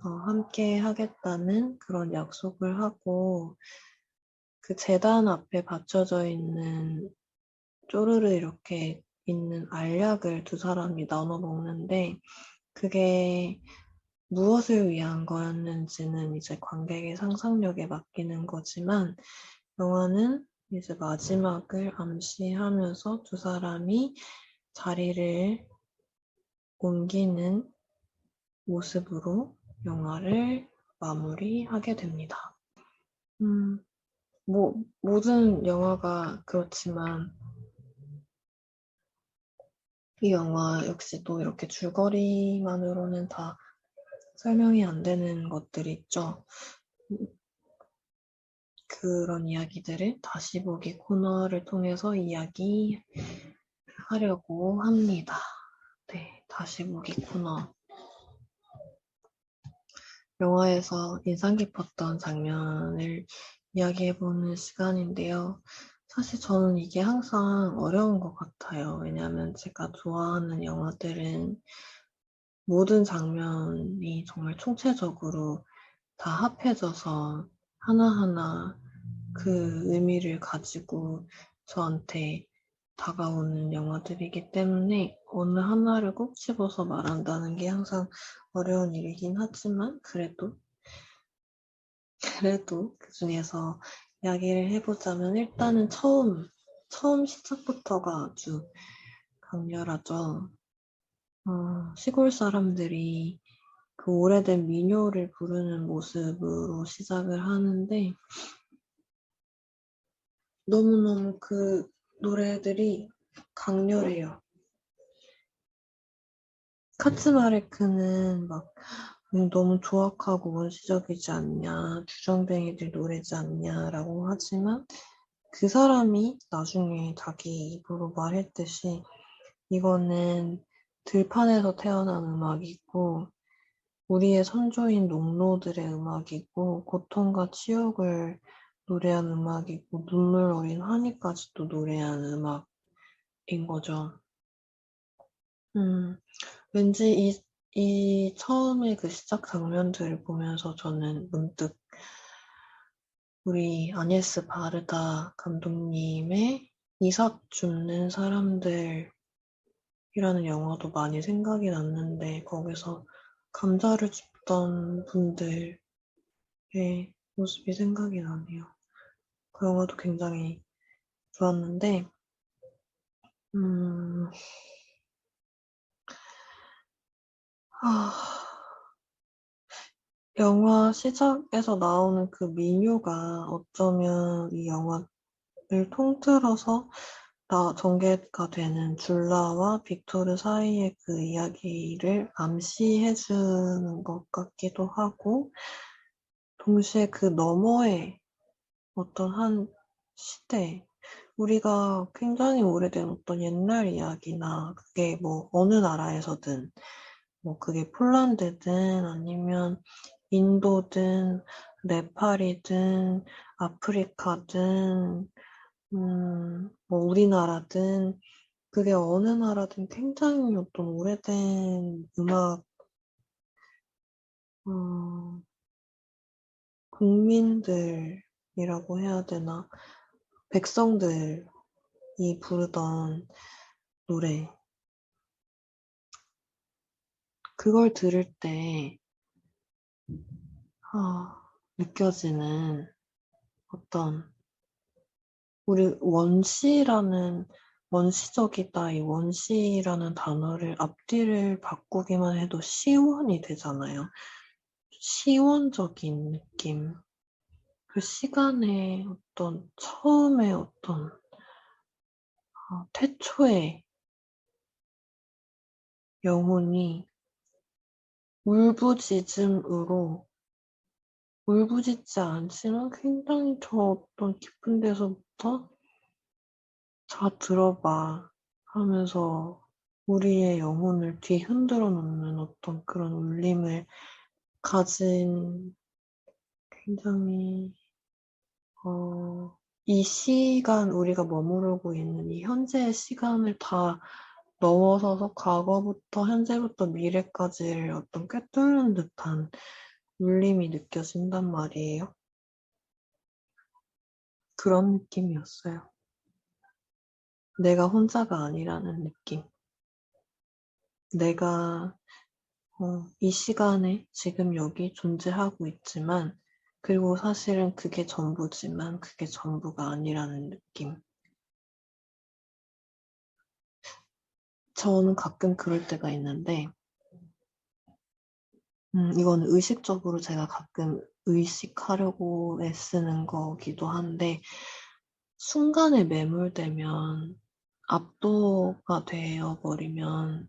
함께 하겠다는 그런 약속을 하고 그 제단 앞에 받쳐져 있는 쪼르르 이렇게 있는 알약을 두 사람이 나눠 먹는데 그게 무엇을 위한 거였는지는 이제 관객의 상상력에 맡기는 거지만 영화는 이제 마지막을 암시하면서 두 사람이 자리를 옮기는 모습으로 영화를 마무리하게 됩니다. 모든 영화가 그렇지만 이 영화 역시 또 이렇게 줄거리만으로는 다 설명이 안 되는 것들이 있죠. 그런 이야기들을 다시 보기 코너를 통해서 이야기하려고 합니다. 네, 다시 보기 코너. 영화에서 인상 깊었던 장면을 이야기해보는 시간인데요. 사실 저는 이게 항상 어려운 것 같아요. 왜냐하면 제가 좋아하는 영화들은 모든 장면이 정말 총체적으로 다 합해져서 하나하나 그 의미를 가지고 저한테 다가오는 영화들이기 때문에 어느 하나를 꼭 집어서 말한다는 게 항상 어려운 일이긴 하지만 그래도 그 중에서 이야기를 해보자면 일단은 처음 시작부터가 아주 강렬하죠. 시골 사람들이 그 오래된 민요를 부르는 모습으로 시작을 하는데 너무너무 그 노래들이 강렬해요. 카츠마레크는 막 너무 조악하고 원시적이지 않냐, 주정뱅이들 노래지 않냐라고 하지만 그 사람이 나중에 자기 입으로 말했듯이 이거는 들판에서 태어난 음악이고 우리의 선조인 농노들의 음악이고 고통과 치욕을 노래한 음악이고 눈물 어린 환희까지도 노래한 음악인 거죠. 왠지 이 처음에 그 시작 장면들을 보면서 저는 문득 우리 아니에스 바르다 감독님의 이삭 줍는 사람들이라는 영화도 많이 생각이 났는데 거기서 감자를 줍던 분들의 모습이 생각이 나네요. 그 영화도 굉장히 좋았는데 영화 시작에서 나오는 그 민요가 어쩌면 이 영화를 통틀어서 전개가 되는 줄라와 빅토르 사이의 그 이야기를 암시해주는 것 같기도 하고, 동시에 그 너머의 어떤 한 시대, 우리가 굉장히 오래된 어떤 옛날 이야기나 그게 뭐 어느 나라에서든 뭐 그게 폴란드든 아니면 인도든 네팔이든 아프리카든 뭐 우리나라든 그게 어느 나라든 굉장히 어떤 오래된 음악 어, 국민들이라고 해야 되나 백성들이 부르던 노래 그걸 들을 때 느껴지는 어떤 우리 원시적이다 이 원시라는 단어를 앞뒤를 바꾸기만 해도 시원이 되잖아요. 시원적인 느낌. 그 시간에 어떤 처음에 어떤 태초의 영혼이 울부짖음으로 울부짖지 않지만 굉장히 저 어떤 깊은 데서부터 자 들어봐 하면서 우리의 영혼을 뒤흔들어 놓는 어떤 그런 울림을 가진 굉장히 이 시간 우리가 머무르고 있는 이 현재의 시간을 다 넘어서서 과거부터 현재부터 미래까지를 어떤 꿰뚫는 듯한 울림이 느껴진단 말이에요. 그런 느낌이었어요. 내가 혼자가 아니라는 느낌. 내가 이 시간에 지금 여기 존재하고 있지만 그리고 사실은 그게 전부지만 그게 전부가 아니라는 느낌. 저는 가끔 그럴 때가 있는데 이건 의식적으로 제가 가끔 의식하려고 애쓰는 거기도 한데 순간에 매몰되면 압도가 되어버리면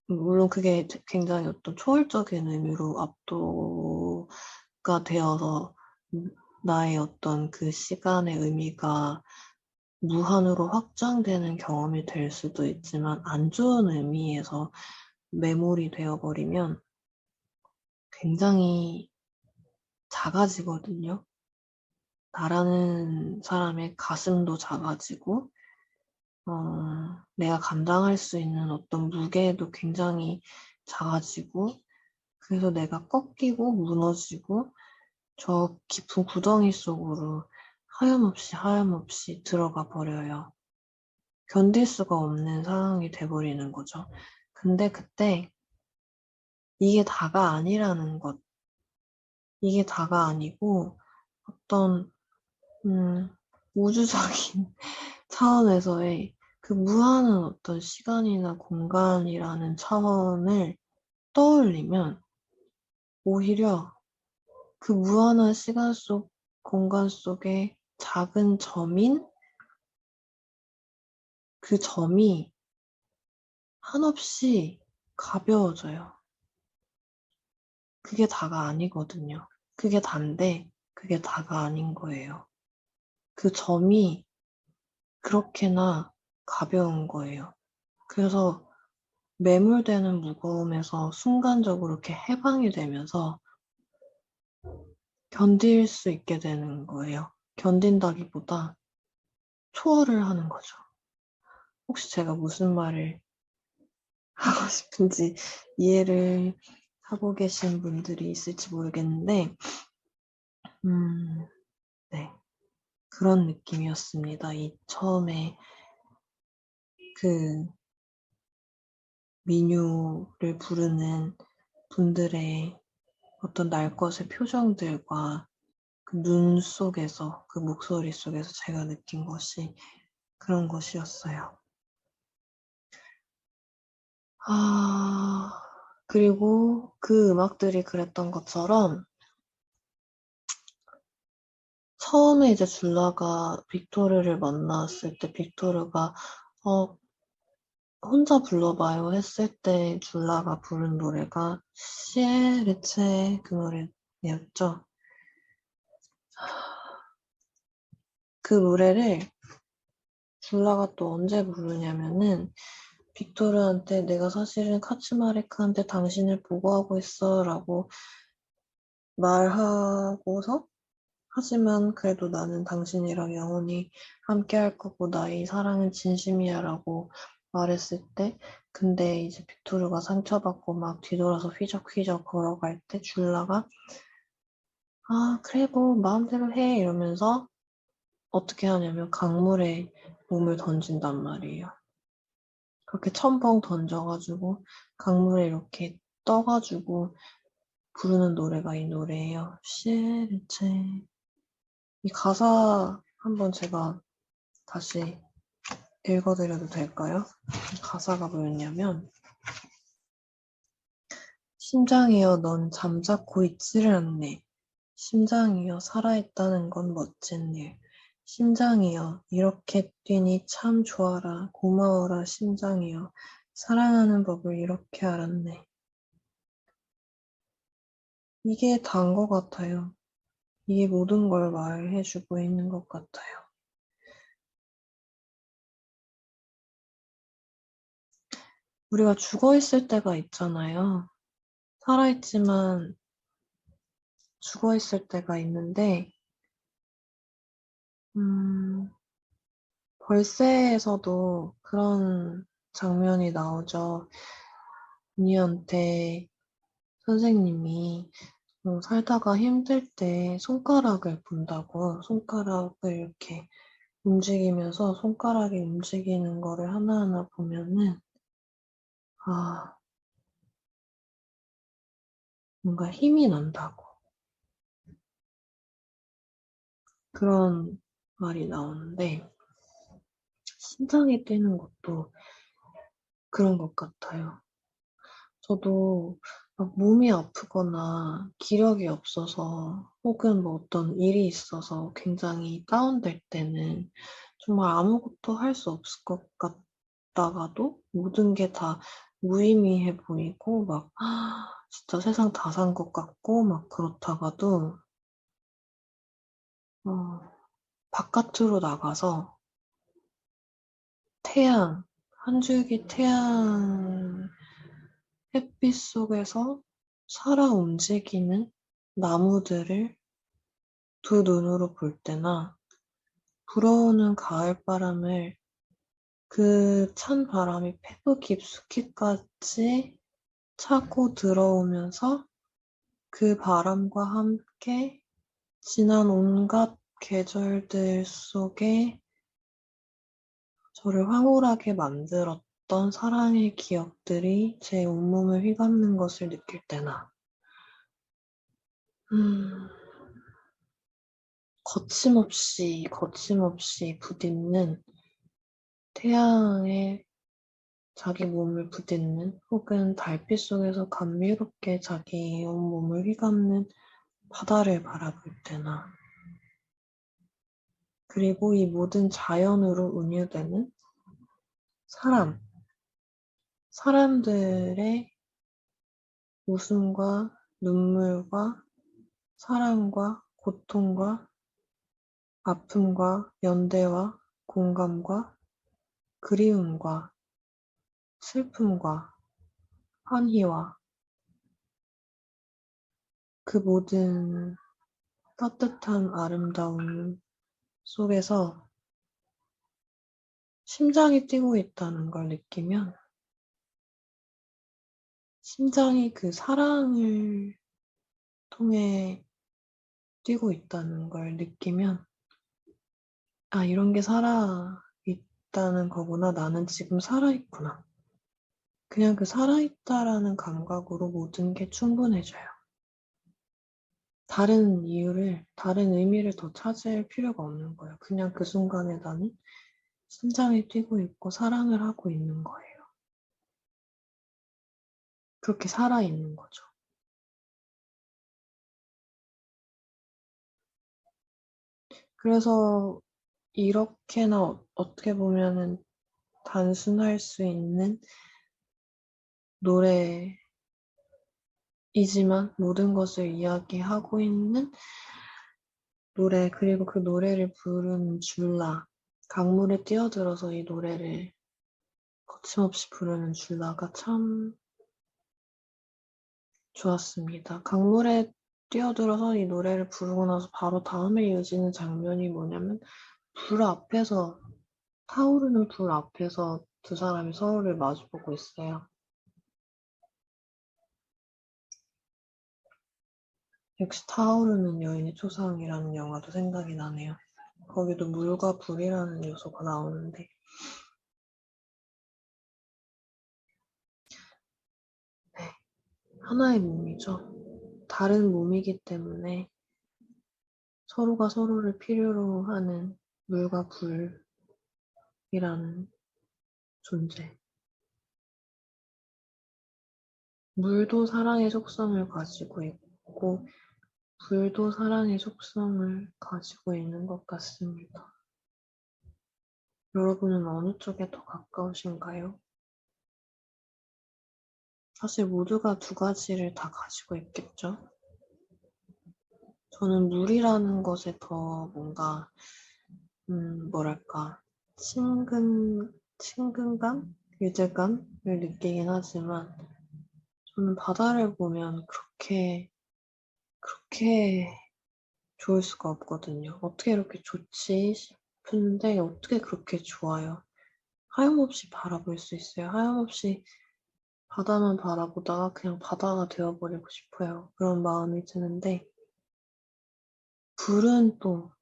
물론 그게 굉장히 어떤 초월적인 의미로 압도가 되어서 나의 어떤 그 시간의 의미가 무한으로 확장되는 경험이 될 수도 있지만 안 좋은 의미에서 매몰이 되어버리면 굉장히 작아지거든요. 나라는 사람의 가슴도 작아지고 내가 감당할 수 있는 어떤 무게도 굉장히 작아지고 그래서 내가 꺾이고 무너지고 저 깊은 구덩이 속으로 하염없이 들어가 버려요. 견딜 수가 없는 상황이 돼버리는 거죠. 근데 그때 이게 다가 아니라는 것, 이게 다가 아니고 어떤 우주적인 차원에서의 그 무한한 어떤 시간이나 공간이라는 차원을 떠올리면 오히려 그 무한한 시간 속, 공간 속에 작은 점인 그 점이 한없이 가벼워져요. 그게 다가 아니거든요. 그게 단데 그게 다가 아닌 거예요. 그 점이 그렇게나 가벼운 거예요. 그래서 매몰되는 무거움에서 순간적으로 이렇게 해방이 되면서 견딜 수 있게 되는 거예요. 견딘다기보다 초월을 하는 거죠. 혹시 제가 무슨 말을 하고 싶은지 이해를 하고 계신 분들이 있을지 모르겠는데, 네. 그런 느낌이었습니다. 이 처음에 그 민요를 부르는 분들의 어떤 날 것의 표정들과 그 눈 속에서, 그 목소리 속에서 제가 느낀 것이 그런 것이었어요. 그리고 그 음악들이 그랬던 것처럼 처음에 이제 줄라가 빅토르를 만났을 때 빅토르가 혼자 불러봐요 했을 때 줄라가 부른 노래가 시에르체 그 노래였죠. 그 노래를 줄라가 또 언제 부르냐면은 빅토르한테 내가 사실은 카츠마레크한테 당신을 보고하고 있어 라고 말하고서 하지만 그래도 나는 당신이랑 영원히 함께 할 거고 나의 사랑은 진심이야 라고 말했을 때 근데 이제 빅토르가 상처받고 막 뒤돌아서 휘적휘적 걸어갈 때 줄라가 아 그래 뭐 마음대로 해 이러면서 어떻게 하냐면 강물에 몸을 던진단 말이에요. 그렇게 첨벙 던져가지고 강물에 이렇게 떠가지고 부르는 노래가 이 노래예요. 시에르체 이 가사 한번 제가 다시 읽어드려도 될까요? 가사가 뭐였냐면 심장이여 넌 잠자코 있지를 않네. 심장이여 살아있다는 건 멋진 일. 심장이여 이렇게 뛰니 참 좋아라. 고마워라 심장이여. 사랑하는 법을 이렇게 알았네. 이게 다인 것 같아요. 이게 모든 걸 말해주고 있는 것 같아요. 우리가 죽어있을 때가 있잖아요. 살아있지만 죽어있을 때가 있는데, 벌새에서도 그런 장면이 나오죠. 언니한테 선생님이 살다가 힘들 때 손가락을 본다고 손가락을 이렇게 움직이면서 손가락이 움직이는 거를 하나하나 보면은 아 뭔가 힘이 난다고 그런 말이 나오는데 심장이 뛰는 것도 그런 것 같아요. 저도 막 몸이 아프거나 기력이 없어서 혹은 뭐 어떤 일이 있어서 굉장히 다운될 때는 정말 아무것도 할 수 없을 것 같다가도 모든 게 다 무의미해 보이고 막 진짜 세상 다 산 것 같고 막 그렇다가도 어, 바깥으로 나가서 태양, 한 줄기 태양 햇빛 속에서 살아 움직이는 나무들을 두 눈으로 볼 때나 불어오는 가을바람을 그 찬 바람이 폐부 깊숙이까지 차고 들어오면서 그 바람과 함께 지난 온갖 계절들 속에 저를 황홀하게 만들었던 사랑의 기억들이 제 온몸을 휘감는 것을 느낄 때나 음, 거침없이 부딪는 태양에 자기 몸을 부딪는 혹은 달빛 속에서 감미롭게 자기 온몸을 휘감는 바다를 바라볼 때나 그리고 이 모든 자연으로 운유되는 사람들의 웃음과 눈물과 사랑과 고통과 아픔과 연대와 공감과 그리움과 슬픔과 환희와 그 모든 따뜻한 아름다움 속에서 심장이 뛰고 있다는 걸 느끼면 심장이 그 사랑을 통해 뛰고 있다는 걸 느끼면 아, 이런 게 살아있다는 거구나. 나는 지금 살아있구나. 그냥 그 살아있다라는 감각으로 모든 게 충분해져요. 다른 의미를 더 찾을 필요가 없는 거예요. 그냥 그 순간에 나는 심장이 뛰고 있고 사랑을 하고 있는 거예요. 그렇게 살아있는 거죠. 그래서 이렇게나 어떻게 보면은 단순할 수 있는 노래이지만 모든 것을 이야기하고 있는 노래, 그리고 그 노래를 부른 줄라, 강물에 뛰어들어서 이 노래를 거침없이 부르는 줄라가 참 좋았습니다. 강물에 뛰어들어서 이 노래를 부르고 나서 바로 다음에 이어지는 장면이 뭐냐면 불 앞에서, 타오르는 불 앞에서 두 사람이 서로를 마주보고 있어요. 역시 타오르는 여인의 초상이라는 영화도 생각이 나네요. 거기도 물과 불이라는 요소가 나오는데 네, 하나의 몸이죠. 다른 몸이기 때문에 서로가 서로를 필요로 하는 물과 불이라는 존재. 물도 사랑의 속성을 가지고 있고 불도 사랑의 속성을 가지고 있는 것 같습니다. 여러분은 어느 쪽에 더 가까우신가요? 사실 모두가 두 가지를 다 가지고 있겠죠? 저는 물이라는 것에 더 뭔가, 뭐랄까, 친근감? 유대감을 느끼긴 하지만, 저는 바다를 보면 그렇게 좋을 수가 없거든요. 어떻게 이렇게 좋지 싶은데, 어떻게 그렇게 좋아요? 하염없이 바라볼 수 있어요. 하염없이 바다만 바라보다가 그냥 바다가 되어버리고 싶어요. 그런 마음이 드는데, 불은 또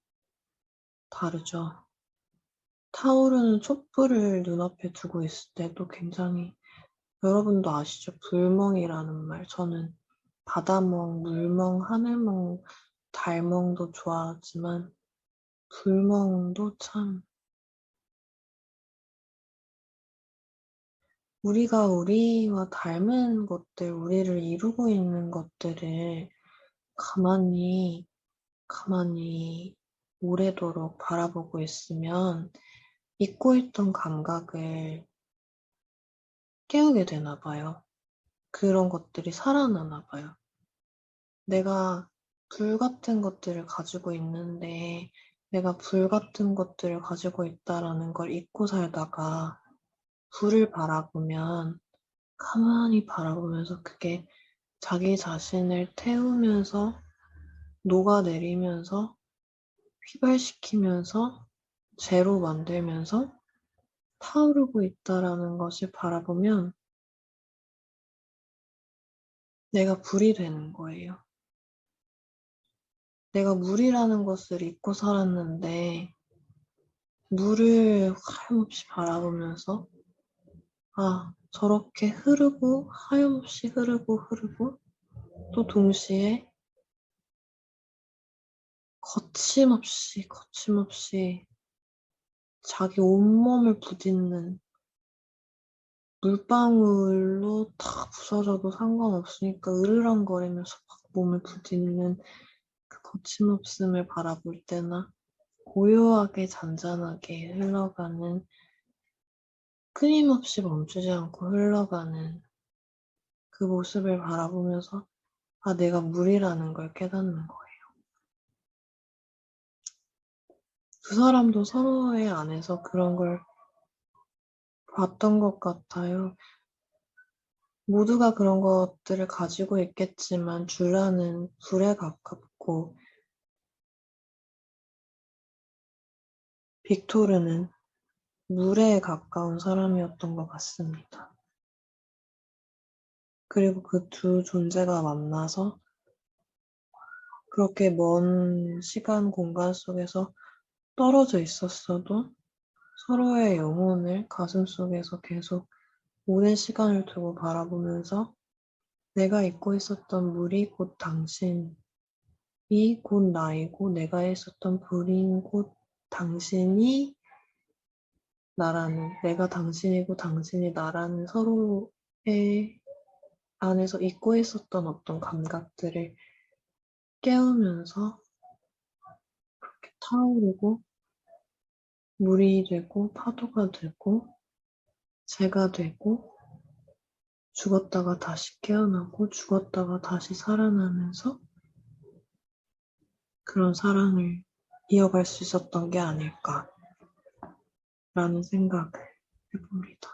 다르죠. 타오르는 촛불을 눈앞에 두고 있을 때도 굉장히, 여러분도 아시죠? 불멍이라는 말. 저는 바다멍, 물멍, 하늘멍, 달멍도 좋아하지만, 불멍도 참, 우리가 우리와 닮은 것들, 우리를 이루고 있는 것들을 가만히 오래도록 바라보고 있으면 잊고 있던 감각을 깨우게 되나 봐요. 그런 것들이 살아나나 봐요. 내가 불 같은 것들을 가지고 있는데 내가 불 같은 것들을 가지고 있다라는 걸 잊고 살다가 불을 바라보면 가만히 바라보면서 그게 자기 자신을 태우면서 녹아내리면서 휘발시키면서 재로 만들면서 타오르고 있다라는 것을 바라보면 내가 불이 되는 거예요. 내가 물이라는 것을 잊고 살았는데 물을 하염없이 바라보면서 저렇게 흐르고 하염없이 흐르고 또 동시에 거침없이 자기 온몸을 부딪는 물방울로 다 부서져도 상관없으니까 으르렁거리면서 막 몸을 부딪는 그 거침없음을 바라볼 때나 고요하게 잔잔하게 흘러가는 끊임없이 멈추지 않고 흘러가는 그 모습을 바라보면서 내가 물이라는 걸 깨닫는 거예요. 두 사람도 서로의 안에서 그런 걸 봤던 것 같아요. 모두가 그런 것들을 가지고 있겠지만 줄라는 불에 가깝고 빅토르는 물에 가까운 사람이었던 것 같습니다. 그리고 그 두 존재가 만나서 그렇게 먼 시간, 공간 속에서 떨어져 있었어도 서로의 영혼을 가슴속에서 계속 오랜 시간을 두고 바라보면서 내가 잊고 있었던 물이 곧 당신이 곧 나이고 내가 있었던 불인 곧 당신이 나라는, 내가 당신이고 당신이 나라는 서로의 안에서 잊고 있었던 어떤 감각들을 깨우면서 그렇게 차오르고 물이 되고 파도가 되고 새가 되고 죽었다가 다시 깨어나고 죽었다가 다시 살아나면서 그런 사랑을 이어갈 수 있었던 게 아닐까라는 생각을 해봅니다.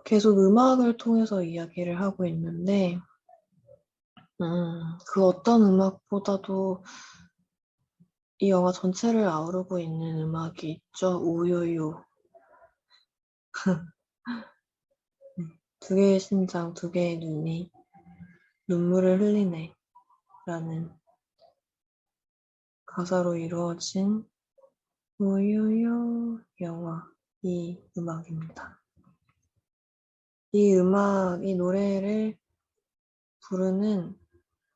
계속 음악을 통해서 이야기를 하고 있는데 그 어떤 음악보다도 이 영화 전체를 아우르고 있는 음악이 있죠. 우유유. 두 개의 심장, 두 개의 눈이 눈물을 흘리네 라는 가사로 이루어진 우유유 영화 이 음악입니다. 이 노래를 부르는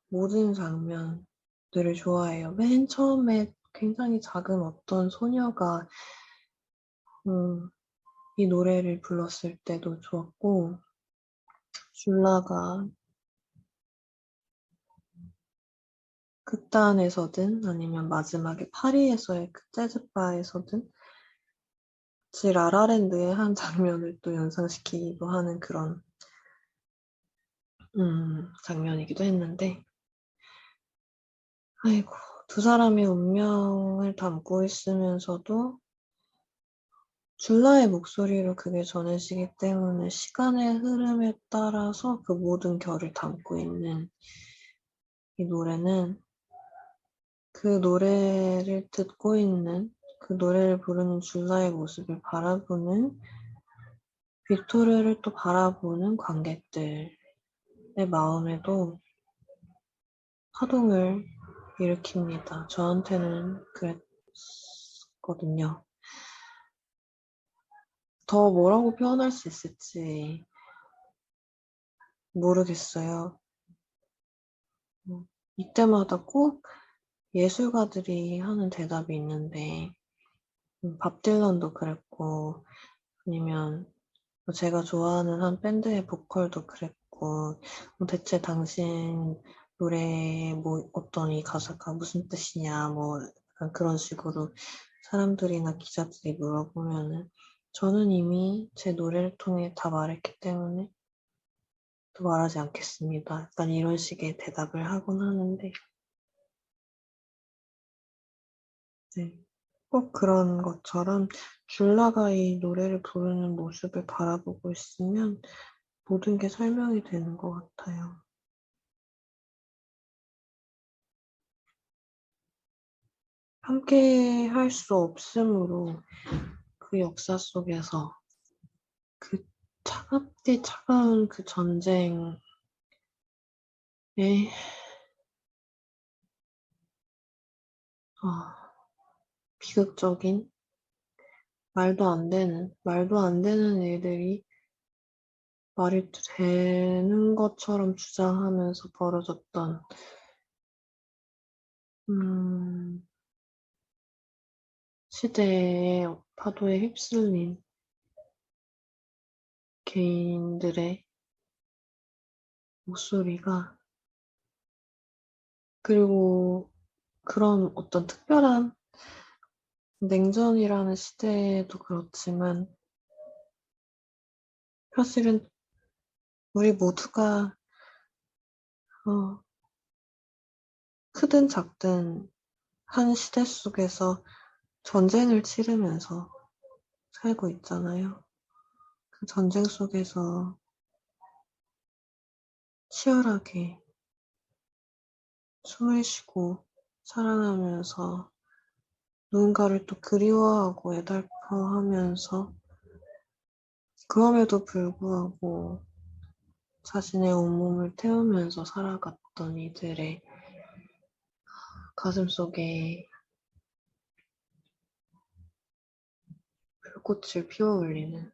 모든 장면들을 좋아해요. 맨 처음에 굉장히 작은 어떤 소녀가 이 노래를 불렀을 때도 좋았고 줄라가 극단에서든 아니면 마지막에 파리에서의 그 재즈바에서든 지 라라랜드의 한 장면을 또 연상시키기도 하는 그런 장면이기도 했는데 아이고 두 사람의 운명을 담고 있으면서도 줄라의 목소리로 그게 전해지기 때문에 시간의 흐름에 따라서 그 모든 결을 담고 있는 이 노래는 그 노래를 듣고 있는 그 노래를 부르는 줄라의 모습을 바라보는 빅토르를 또 바라보는 관객들의 마음에도 파동을 일으킵니다. 저한테는 그랬거든요. 더 뭐라고 표현할 수 있을지 모르겠어요. 이때마다 꼭 예술가들이 하는 대답이 있는데 밥 딜런도 그랬고 아니면 제가 좋아하는 한 밴드의 보컬도 그랬고 대체 당신 노래에 뭐 어떤 이 가사가 무슨 뜻이냐 뭐 약간 그런 식으로 사람들이나 기자들이 물어보면은 저는 이미 제 노래를 통해 다 말했기 때문에 또 말하지 않겠습니다. 약간 이런 식의 대답을 하곤 하는데 네. 꼭 그런 것처럼 줄라가 이 노래를 부르는 모습을 바라보고 있으면 모든 게 설명이 되는 것 같아요. 함께 할 수 없으므로 그 역사 속에서 그 차갑게 차가운 그 전쟁에 비극적인 말도 안 되는 일들이 말이 되는 것처럼 주장하면서 벌어졌던 시대의 파도에 휩쓸린 개인들의 목소리가 그리고 그런 어떤 특별한 냉전이라는 시대에도 그렇지만 사실은 우리 모두가 크든 작든 한 시대 속에서 전쟁을 치르면서 살고 있잖아요. 그 전쟁 속에서 치열하게 숨을 쉬고 살아가면서 누군가를 또 그리워하고 애달퍼하면서 그럼에도 불구하고 자신의 온몸을 태우면서 살아갔던 이들의 가슴속에 불꽃을 피워올리는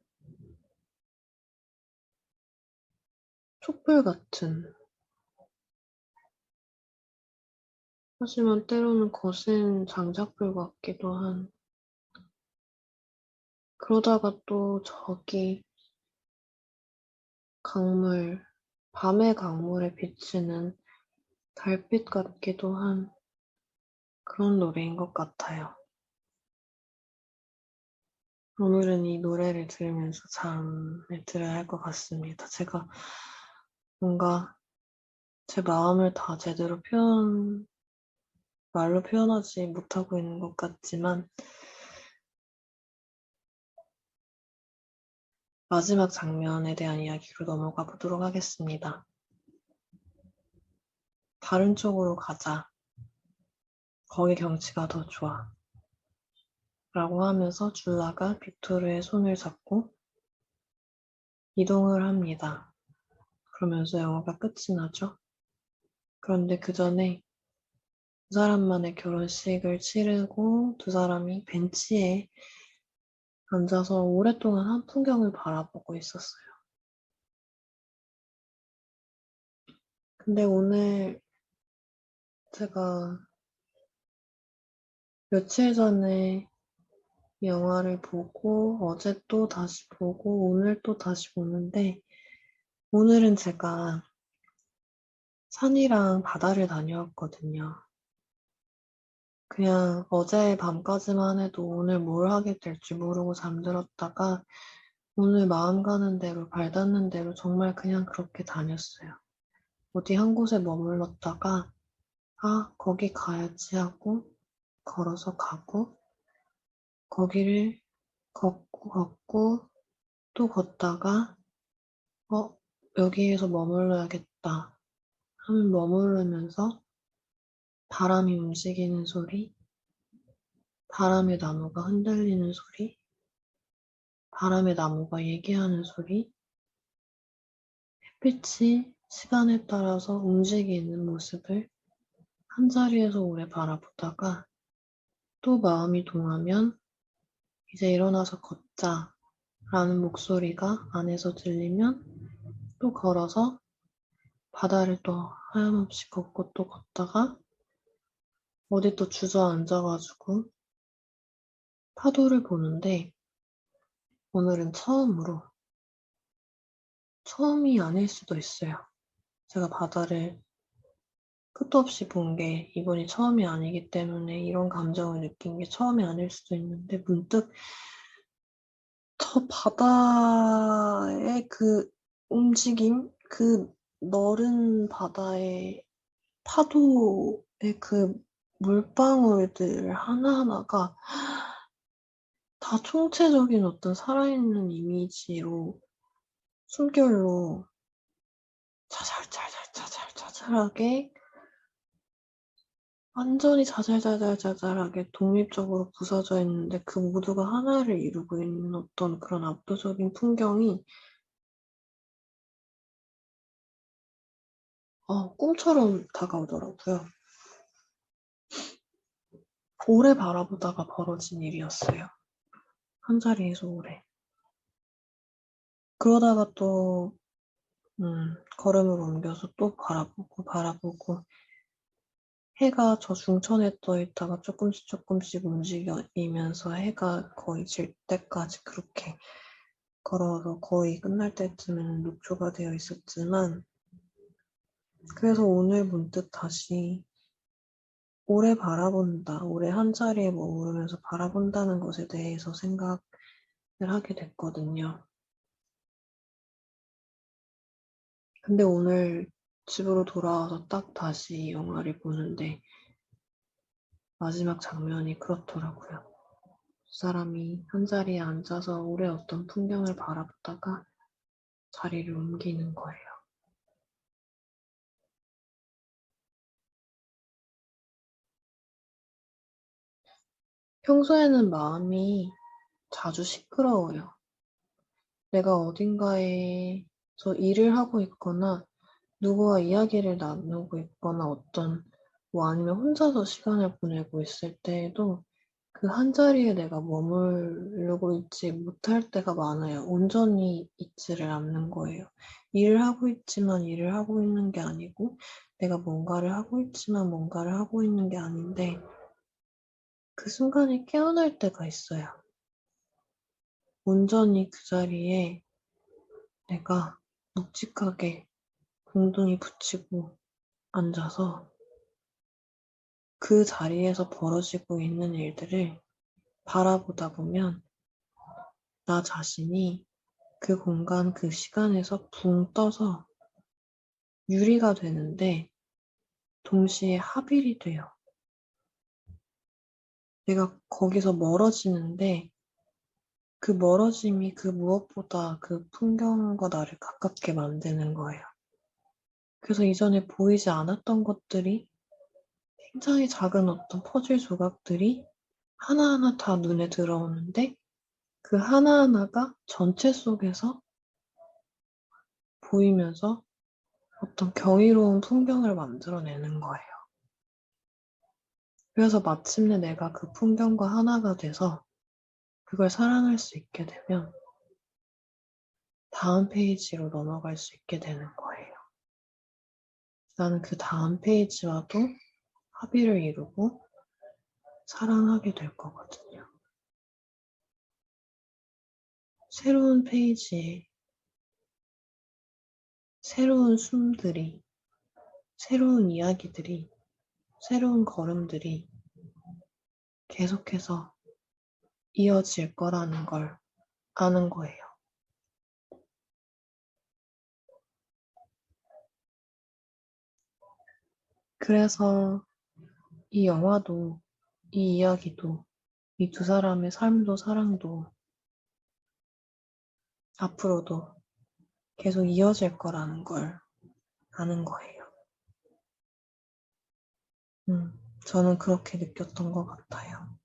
촛불 같은 하지만 때로는 거센 장작불 같기도 한 그러다가 또 저기 강물, 밤의 강물에 비치는 달빛 같기도 한 그런 노래인 것 같아요. 오늘은 이 노래를 들으면서 잠을 들어야 할 것 같습니다. 제가 뭔가 제 마음을 다 제대로 말로 표현하지 못하고 있는 것 같지만, 마지막 장면에 대한 이야기로 넘어가 보도록 하겠습니다. 다른 쪽으로 가자. 거기 경치가 더 좋아. 라고 하면서 줄라가 빅토르의 손을 잡고 이동을 합니다. 그러면서 영화가 끝이 나죠. 그런데 그 전에 두 사람만의 결혼식을 치르고 두 사람이 벤치에 앉아서 오랫동안 한 풍경을 바라보고 있었어요. 근데 오늘 제가 며칠 전에 이 영화를 보고 어제 또 다시 보고 오늘 또 다시 보는데, 오늘은 제가 산이랑 바다를 다녀왔거든요. 그냥 어제 밤까지만 해도 오늘 뭘 하게 될지 모르고 잠들었다가 오늘 마음 가는 대로 발 닿는 대로 정말 그냥 그렇게 다녔어요. 어디 한 곳에 머물렀다가 거기 가야지 하고 걸어서 가고, 거기를 걷고 또 걷다가 여기에서 머물러야겠다 하면 머무르면서 바람이 움직이는 소리, 바람의 나무가 흔들리는 소리, 바람의 나무가 얘기하는 소리, 햇빛이 시간에 따라서 움직이는 모습을 한자리에서 오래 바라보다가 또 마음이 동하면 이제 일어나서 걷자 라는 목소리가 안에서 들리면 또 걸어서 바다를 또 하염없이 걷고 또 걷다가 어디 또 주저앉아가지고 파도를 보는데, 오늘은 처음이 아닐 수도 있어요. 제가 바다를 끝도 없이 본 게 이번이 처음이 아니기 때문에 이런 감정을 느낀 게 처음이 아닐 수도 있는데, 문득 저 바다의 그 움직임, 그 넓은 바다의 파도의 그 물방울들 하나하나가 다 총체적인 어떤 살아있는 이미지로, 숨결로 자잘자잘자잘자잘하게, 완전히 자잘자잘자잘하게 독립적으로 부서져 있는데 그 모두가 하나를 이루고 있는 어떤 그런 압도적인 풍경이 꿈처럼 다가오더라고요. 오래 바라보다가 벌어진 일이었어요. 한자리에서 오래. 그러다가 또 걸음을 옮겨서 또 바라보고 해가 저 중천에 떠 있다가 조금씩 움직이면서 해가 거의 질 때까지 그렇게 걸어서 거의 끝날 때쯤에는 녹초가 되어 있었지만, 그래서 오늘 문득 다시 오래 바라본다, 오래 한자리에 머무르면서 바라본다는 것에 대해서 생각을 하게 됐거든요. 근데 오늘 집으로 돌아와서 딱 다시 영화를 보는데 마지막 장면이 그렇더라고요. 두 사람이 한자리에 앉아서 오래 어떤 풍경을 바라보다가 자리를 옮기는 거예요. 평소에는 마음이 자주 시끄러워요. 내가 어딘가에서 일을 하고 있거나 누구와 이야기를 나누고 있거나 아니면 혼자서 시간을 보내고 있을 때에도 그 한자리에 내가 머무르고 있지 못할 때가 많아요. 온전히 있지를 않는 거예요. 일을 하고 있지만 일을 하고 있는 게 아니고, 내가 뭔가를 하고 있지만 뭔가를 하고 있는 게 아닌데, 그 순간에 깨어날 때가 있어요. 온전히 그 자리에 내가 묵직하게 공둥이 붙이고 앉아서 그 자리에서 벌어지고 있는 일들을 바라보다 보면 나 자신이 그 공간, 그 시간에서 붕 떠서 유리가 되는데 동시에 하빌이 돼요. 내가 거기서 멀어지는데 그 멀어짐이 그 무엇보다 그 풍경과 나를 가깝게 만드는 거예요. 그래서 이전에 보이지 않았던 것들이 굉장히 작은 어떤 퍼즐 조각들이 하나하나 다 눈에 들어오는데 그 하나하나가 전체 속에서 보이면서 어떤 경이로운 풍경을 만들어내는 거예요. 그래서 마침내 내가 그 풍경과 하나가 돼서 그걸 사랑할 수 있게 되면 다음 페이지로 넘어갈 수 있게 되는 거예요. 나는 그 다음 페이지와도 합의를 이루고 사랑하게 될 거거든요. 새로운 페이지에 새로운 숨들이, 새로운 이야기들이, 새로운 걸음들이 계속해서 이어질 거라는 걸 아는 거예요. 그래서 이 영화도, 이 이야기도, 이 두 사람의 삶도 사랑도 앞으로도 계속 이어질 거라는 걸 아는 거예요. 저는 그렇게 느꼈던 것 같아요.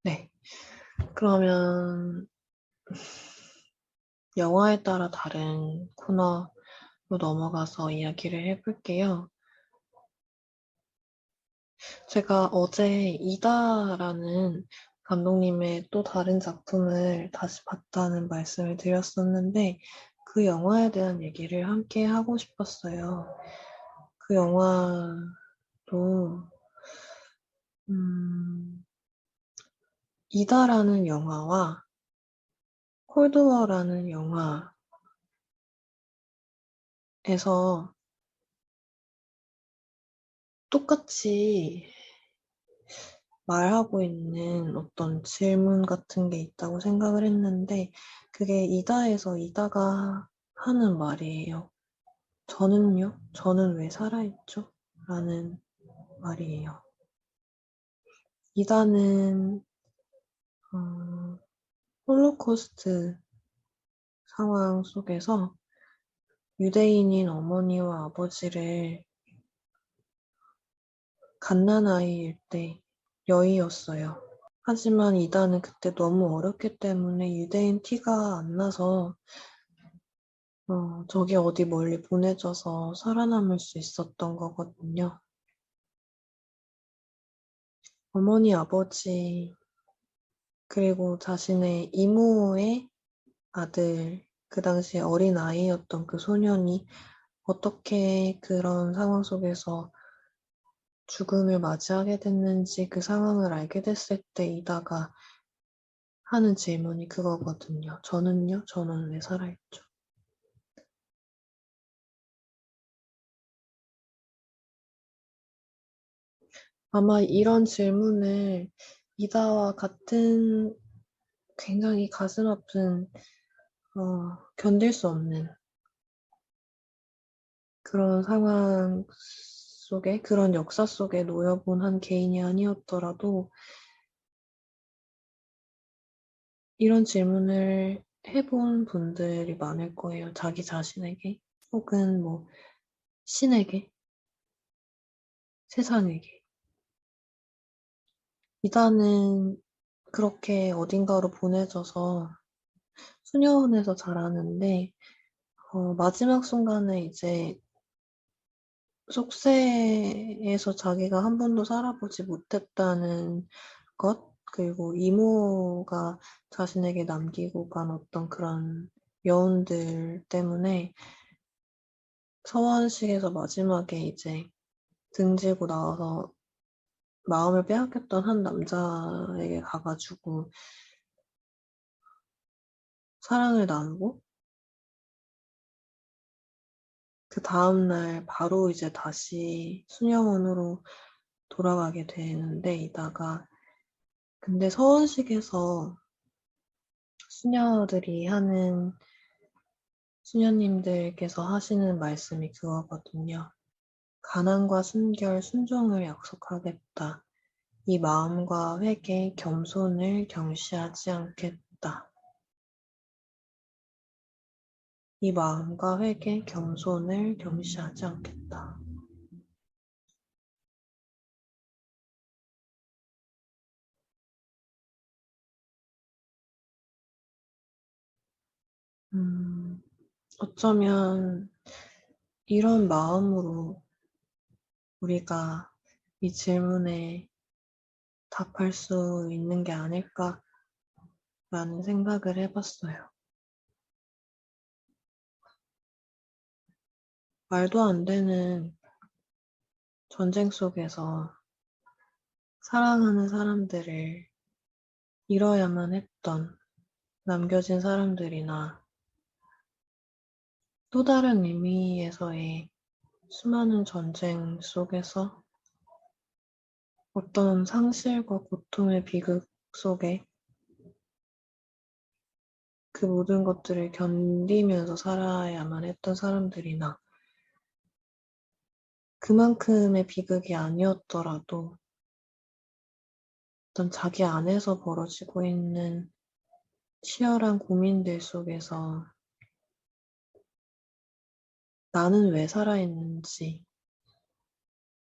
네. 그러면 영화에 따라 다른 코너로 넘어가서 이야기를 해볼게요. 제가 어제 이다라는 감독님의 또 다른 작품을 다시 봤다는 말씀을 드렸었는데 그 영화에 대한 얘기를 함께 하고 싶었어요. 그 영화도 이다라는 영화와 콜드워라는 영화에서 똑같이 말하고 있는 어떤 질문 같은 게 있다고 생각을 했는데 그게 이다에서 이다가 하는 말이에요. 저는요? 저는 왜 살아있죠? 라는 말이에요. 이다는 홀로코스트 상황 속에서 유대인인 어머니와 아버지를 갓난아이일 때 여의었어요. 하지만 이다는 그때 너무 어렸기 때문에 유대인 티가 안 나서 저기 어디 멀리 보내져서 살아남을 수 있었던 거거든요. 어머니, 아버지, 그리고 자신의 이모의 아들, 그 당시에 어린 아이였던 그 소년이 어떻게 그런 상황 속에서 죽음을 맞이하게 됐는지 그 상황을 알게 됐을 때 이다가 하는 질문이 그거거든요. 저는요? 저는 왜 살아있죠? 아마 이런 질문을 이다와 같은 굉장히 가슴 아픈, 견딜 수 없는 그런 상황 속에, 그런 역사 속에 놓여본 한 개인이 아니었더라도 이런 질문을 해본 분들이 많을 거예요. 자기 자신에게, 혹은 뭐, 신에게, 세상에게. 이다는 그렇게 어딘가로 보내져서 수녀원에서 자라는데, 마지막 순간에 이제 속세에서 자기가 한 번도 살아보지 못했다는 것, 그리고 이모가 자신에게 남기고 간 어떤 그런 여운들 때문에 서원식에서 마지막에 이제 등지고 나와서 마음을 빼앗겼던 한 남자에게 가가지고 사랑을 나누고 그 다음날 바로 이제 다시 수녀원으로 돌아가게 되는데, 이다가 근데 서원식에서 수녀님들께서 하시는 말씀이 그거거든요. 가난과 순결, 순종을 약속하겠다. 이 마음과 회개, 겸손을 경시하지 않겠다. 이 마음과 회개, 겸손을 경시하지 않겠다. 어쩌면 이런 마음으로 우리가 이 질문에 답할 수 있는 게 아닐까라는 생각을 해봤어요. 말도 안 되는 전쟁 속에서 사랑하는 사람들을 잃어야만 했던 남겨진 사람들이나 또 다른 의미에서의 수많은 전쟁 속에서 어떤 상실과 고통의 비극 속에 그 모든 것들을 견디면서 살아야만 했던 사람들이나 그만큼의 비극이 아니었더라도 어떤 자기 안에서 벌어지고 있는 치열한 고민들 속에서 나는 왜 살아있는지,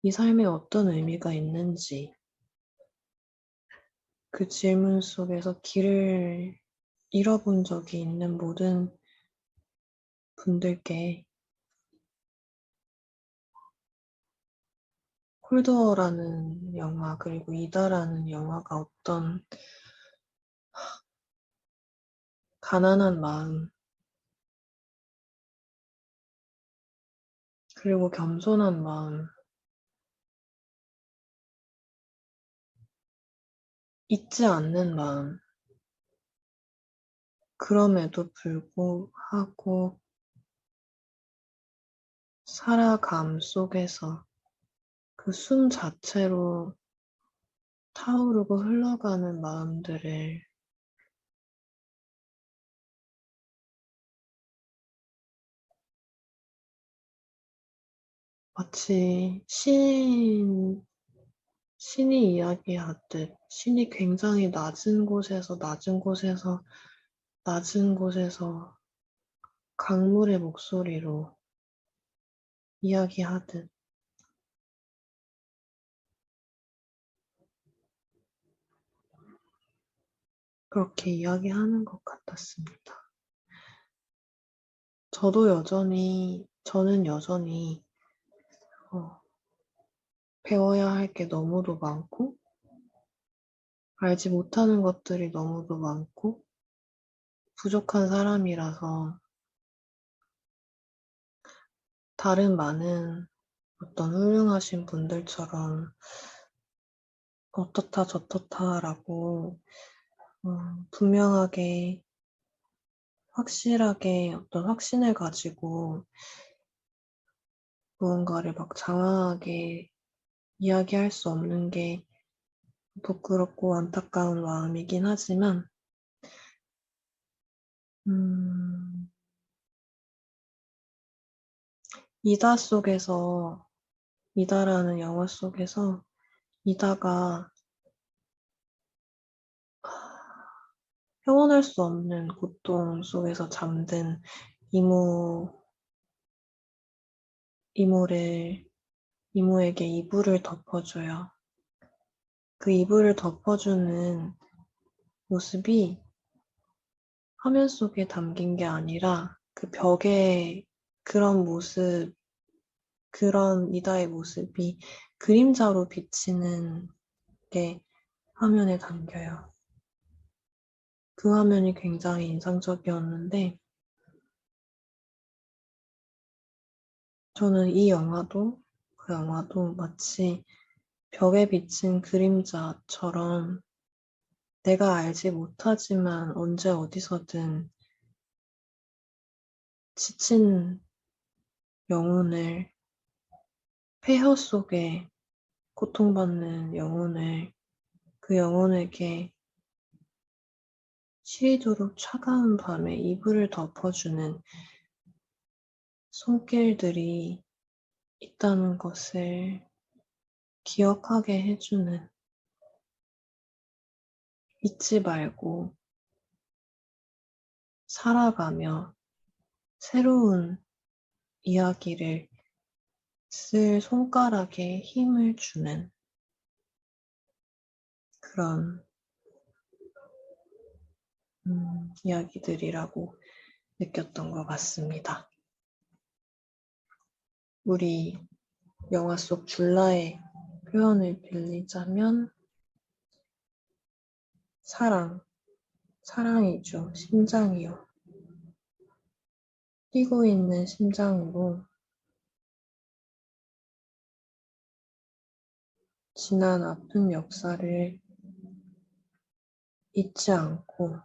이 삶에 어떤 의미가 있는지, 그 질문 속에서 길을 잃어본 적이 있는 모든 분들께 홀더라는 영화, 그리고 이다라는 영화가 어떤 가난한 마음, 그리고 겸손한 마음, 잊지 않는 마음, 그럼에도 불구하고 살아감 속에서 그 숨 자체로 타오르고 흘러가는 마음들을 마치 신이 이야기하듯 신이 굉장히 낮은 곳에서 강물의 목소리로 이야기하듯 그렇게 이야기하는 것 같았습니다. 저는 여전히 배워야 할 게 너무도 많고 알지 못하는 것들이 너무도 많고 부족한 사람이라서 다른 많은 어떤 훌륭하신 분들처럼 어떻다 저떻다라고 분명하게 확실하게 어떤 확신을 가지고 무언가를 막 장황하게 이야기할 수 없는 게 부끄럽고 안타까운 마음이긴 하지만 음, 이다라는 영화 속에서 이다가 평온할 수 없는 고통 속에서 잠든 이모에게 이불을 덮어줘요. 그 이불을 덮어주는 모습이 화면 속에 담긴 게 아니라 그 벽에 그런 이다의 모습이 그림자로 비치는 게 화면에 담겨요. 그 화면이 굉장히 인상적이었는데 저는 그 영화도 마치 벽에 비친 그림자처럼 내가 알지 못하지만 언제 어디서든 지친 영혼을, 폐허 속에 고통받는 영혼을, 그 영혼에게 시리도록 차가운 밤에 이불을 덮어주는 손길들이 있다는 것을 기억하게 해주는, 잊지 말고 살아가며 새로운 이야기를 쓸 손가락에 힘을 주는 그런 이야기들이라고 느꼈던 것 같습니다. 우리 영화 속 줄라의 표현을 빌리자면 사랑이죠. 심장이요. 뛰고 있는 심장으로 지난 아픈 역사를 잊지 않고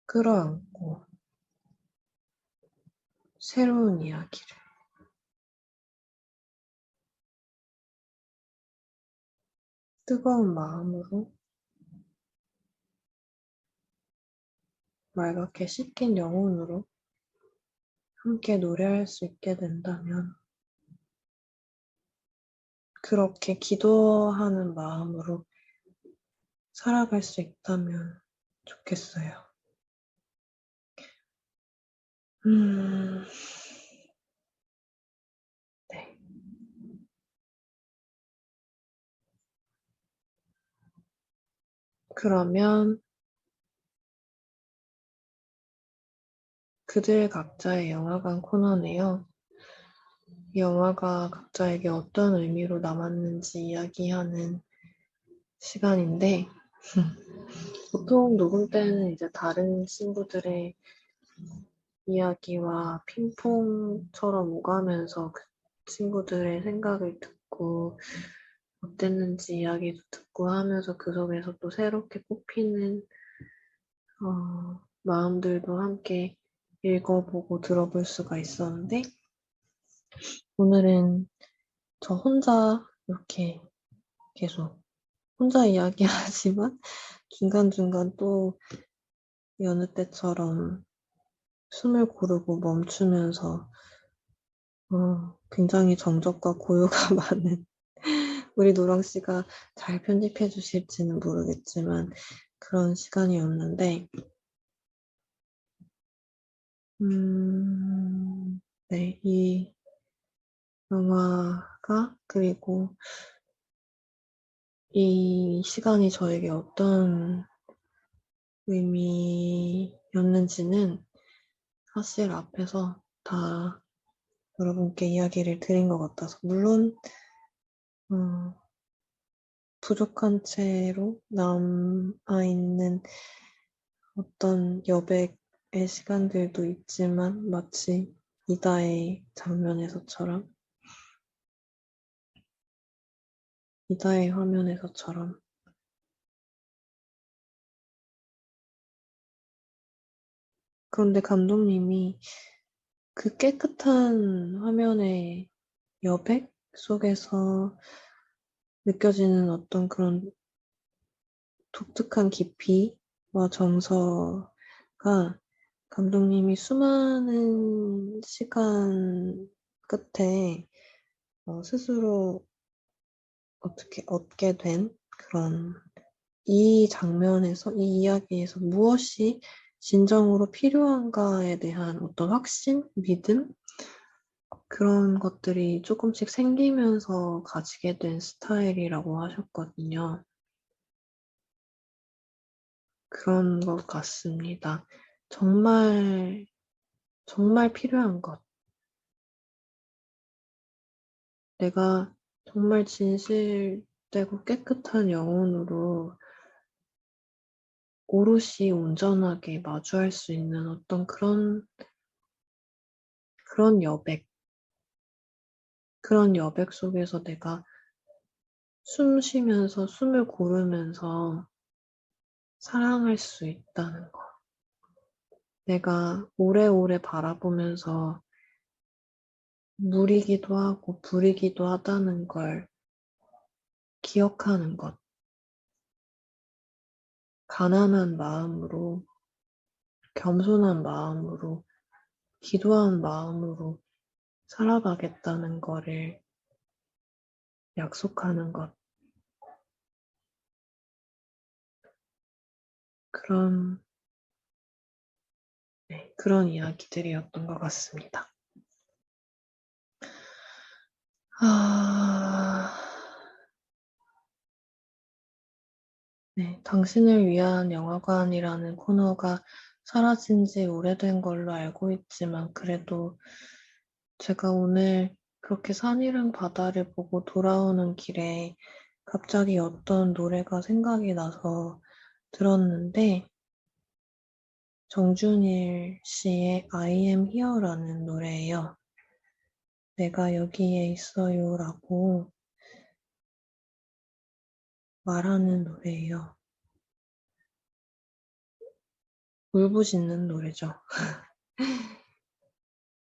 끌어안고 새로운 이야기를 뜨거운 마음으로 맑게 씻긴 영혼으로 함께 노래할 수 있게 된다면 그렇게 기도하는 마음으로 살아갈 수 있다면 좋겠어요. 네. 그러면 그들 각자의 영화관 코너네요. 이 영화가 각자에게 어떤 의미로 남았는지 이야기하는 시간인데 보통 녹음 때는 이제 다른 친구들의 이야기와 핑퐁처럼 오가면서 그 친구들의 생각을 듣고 어땠는지 이야기도 듣고 하면서 그 속에서 또 새롭게 뽑히는 마음들도 함께 읽어보고 들어볼 수가 있었는데 오늘은 저 혼자 이렇게 계속 혼자 이야기하지만 중간중간 또 여느 때처럼 숨을 고르고 멈추면서 굉장히 정적과 고요가 많은 우리 노랑 씨가 잘 편집해 주실지는 모르겠지만 그런 시간이었는데 네, 이 영화가 그리고 이 시간이 저에게 어떤 의미였는지는 사실 앞에서 다 여러분께 이야기를 드린 것 같아서 물론 부족한 채로 남아있는 어떤 여백의 시간들도 있지만 마치 이다의 장면에서처럼 이다의 화면에서처럼 그런데 감독님이 그 깨끗한 화면의 여백 속에서 느껴지는 어떤 그런 독특한 깊이와 정서가 감독님이 수많은 시간 끝에 스스로 어떻게 얻게 된 그런 이 장면에서, 이 이야기에서 무엇이 진정으로 필요한가에 대한 어떤 확신, 믿음? 그런 것들이 조금씩 생기면서 가지게 된 스타일이라고 하셨거든요. 그런 것 같습니다. 정말, 정말 필요한 것. 내가 정말 진실되고 깨끗한 영혼으로 오롯이 온전하게 마주할 수 있는 어떤 그런 그런 여백 속에서 내가 숨 쉬면서 숨을 고르면서 사랑할 수 있다는 것. 내가 오래오래 바라보면서 물이기도 하고 불이기도 하다는 걸 기억하는 것. 가난한 마음으로, 겸손한 마음으로, 기도한 마음으로 살아가겠다는 거를 약속하는 것. 그런, 그런 이야기들이었던 것 같습니다. 아, 네, 당신을 위한 영화관이라는 코너가 사라진 지 오래된 걸로 알고 있지만, 그래도 제가 오늘 그렇게 산이랑 바다를 보고 돌아오는 길에 갑자기 어떤 노래가 생각이 나서 들었는데, 정준일 씨의 I am here라는 노래예요. 내가 여기에 있어요 라고 말하는 노래예요. 울부짖는 노래죠.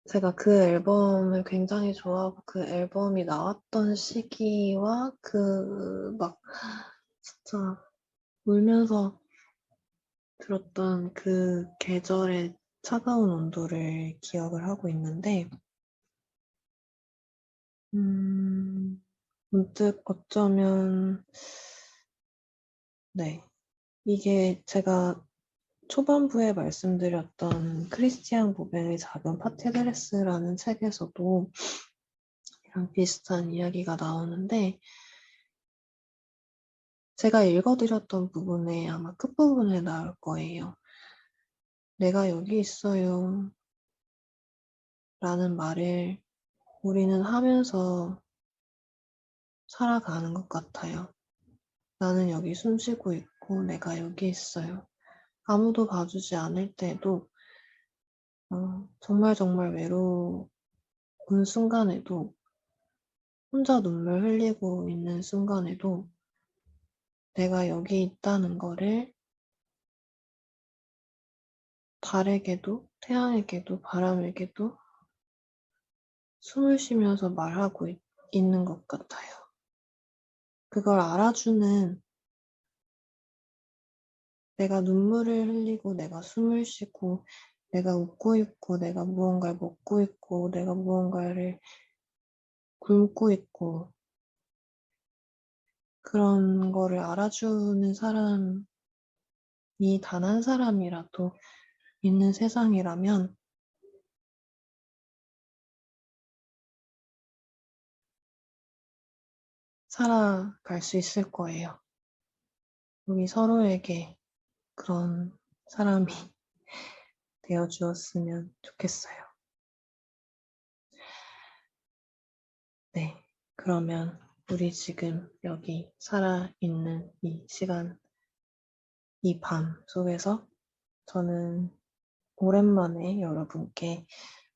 제가 그 앨범을 굉장히 좋아하고 그 앨범이 나왔던 시기와 진짜 울면서 들었던 그 계절의 차가운 온도를 기억을 하고 있는데, 문득 어쩌면, 네. 이게 제가 초반부에 말씀드렸던 크리스티안 보뱅의 작은 파티드레스라는 책에서도 이랑 비슷한 이야기가 나오는데, 제가 읽어드렸던 부분에 아마 끝부분에 나올 거예요. 내가 여기 있어요 라는 말을 우리는 하면서 살아가는 것 같아요. 나는 여기 숨 쉬고 있고 내가 여기 있어요. 아무도 봐주지 않을 때도 정말 정말 외로운 순간에도 혼자 눈물 흘리고 있는 순간에도 내가 여기 있다는 거를 달에게도 태양에게도 바람에게도 숨을 쉬면서 말하고 있는 것 같아요. 그걸 알아주는 내가 눈물을 흘리고 내가 숨을 쉬고 내가 웃고 있고 내가 무언가를 먹고 있고 내가 무언가를 굶고 있고 그런 거를 알아주는 사람이 단 한 사람이라도 있는 세상이라면 살아갈 수 있을 거예요. 우리 서로에게 그런 사람이 되어 주었으면 좋겠어요. 네. 그러면 우리 지금 여기 살아있는 이 시간, 이 밤 속에서 저는 오랜만에 여러분께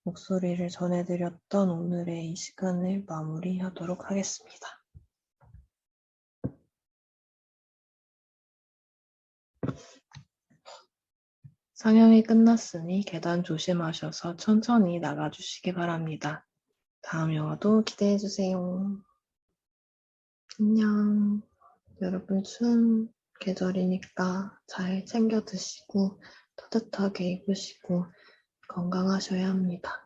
목소리를 전해드렸던 오늘의 이 시간을 마무리하도록 하겠습니다. 상영이 끝났으니 계단 조심하셔서 천천히 나가주시기 바랍니다. 다음 영화도 기대해주세요. 안녕. 여러분 추운 계절이니까 잘 챙겨 드시고 따뜻하게 입으시고 건강하셔야 합니다.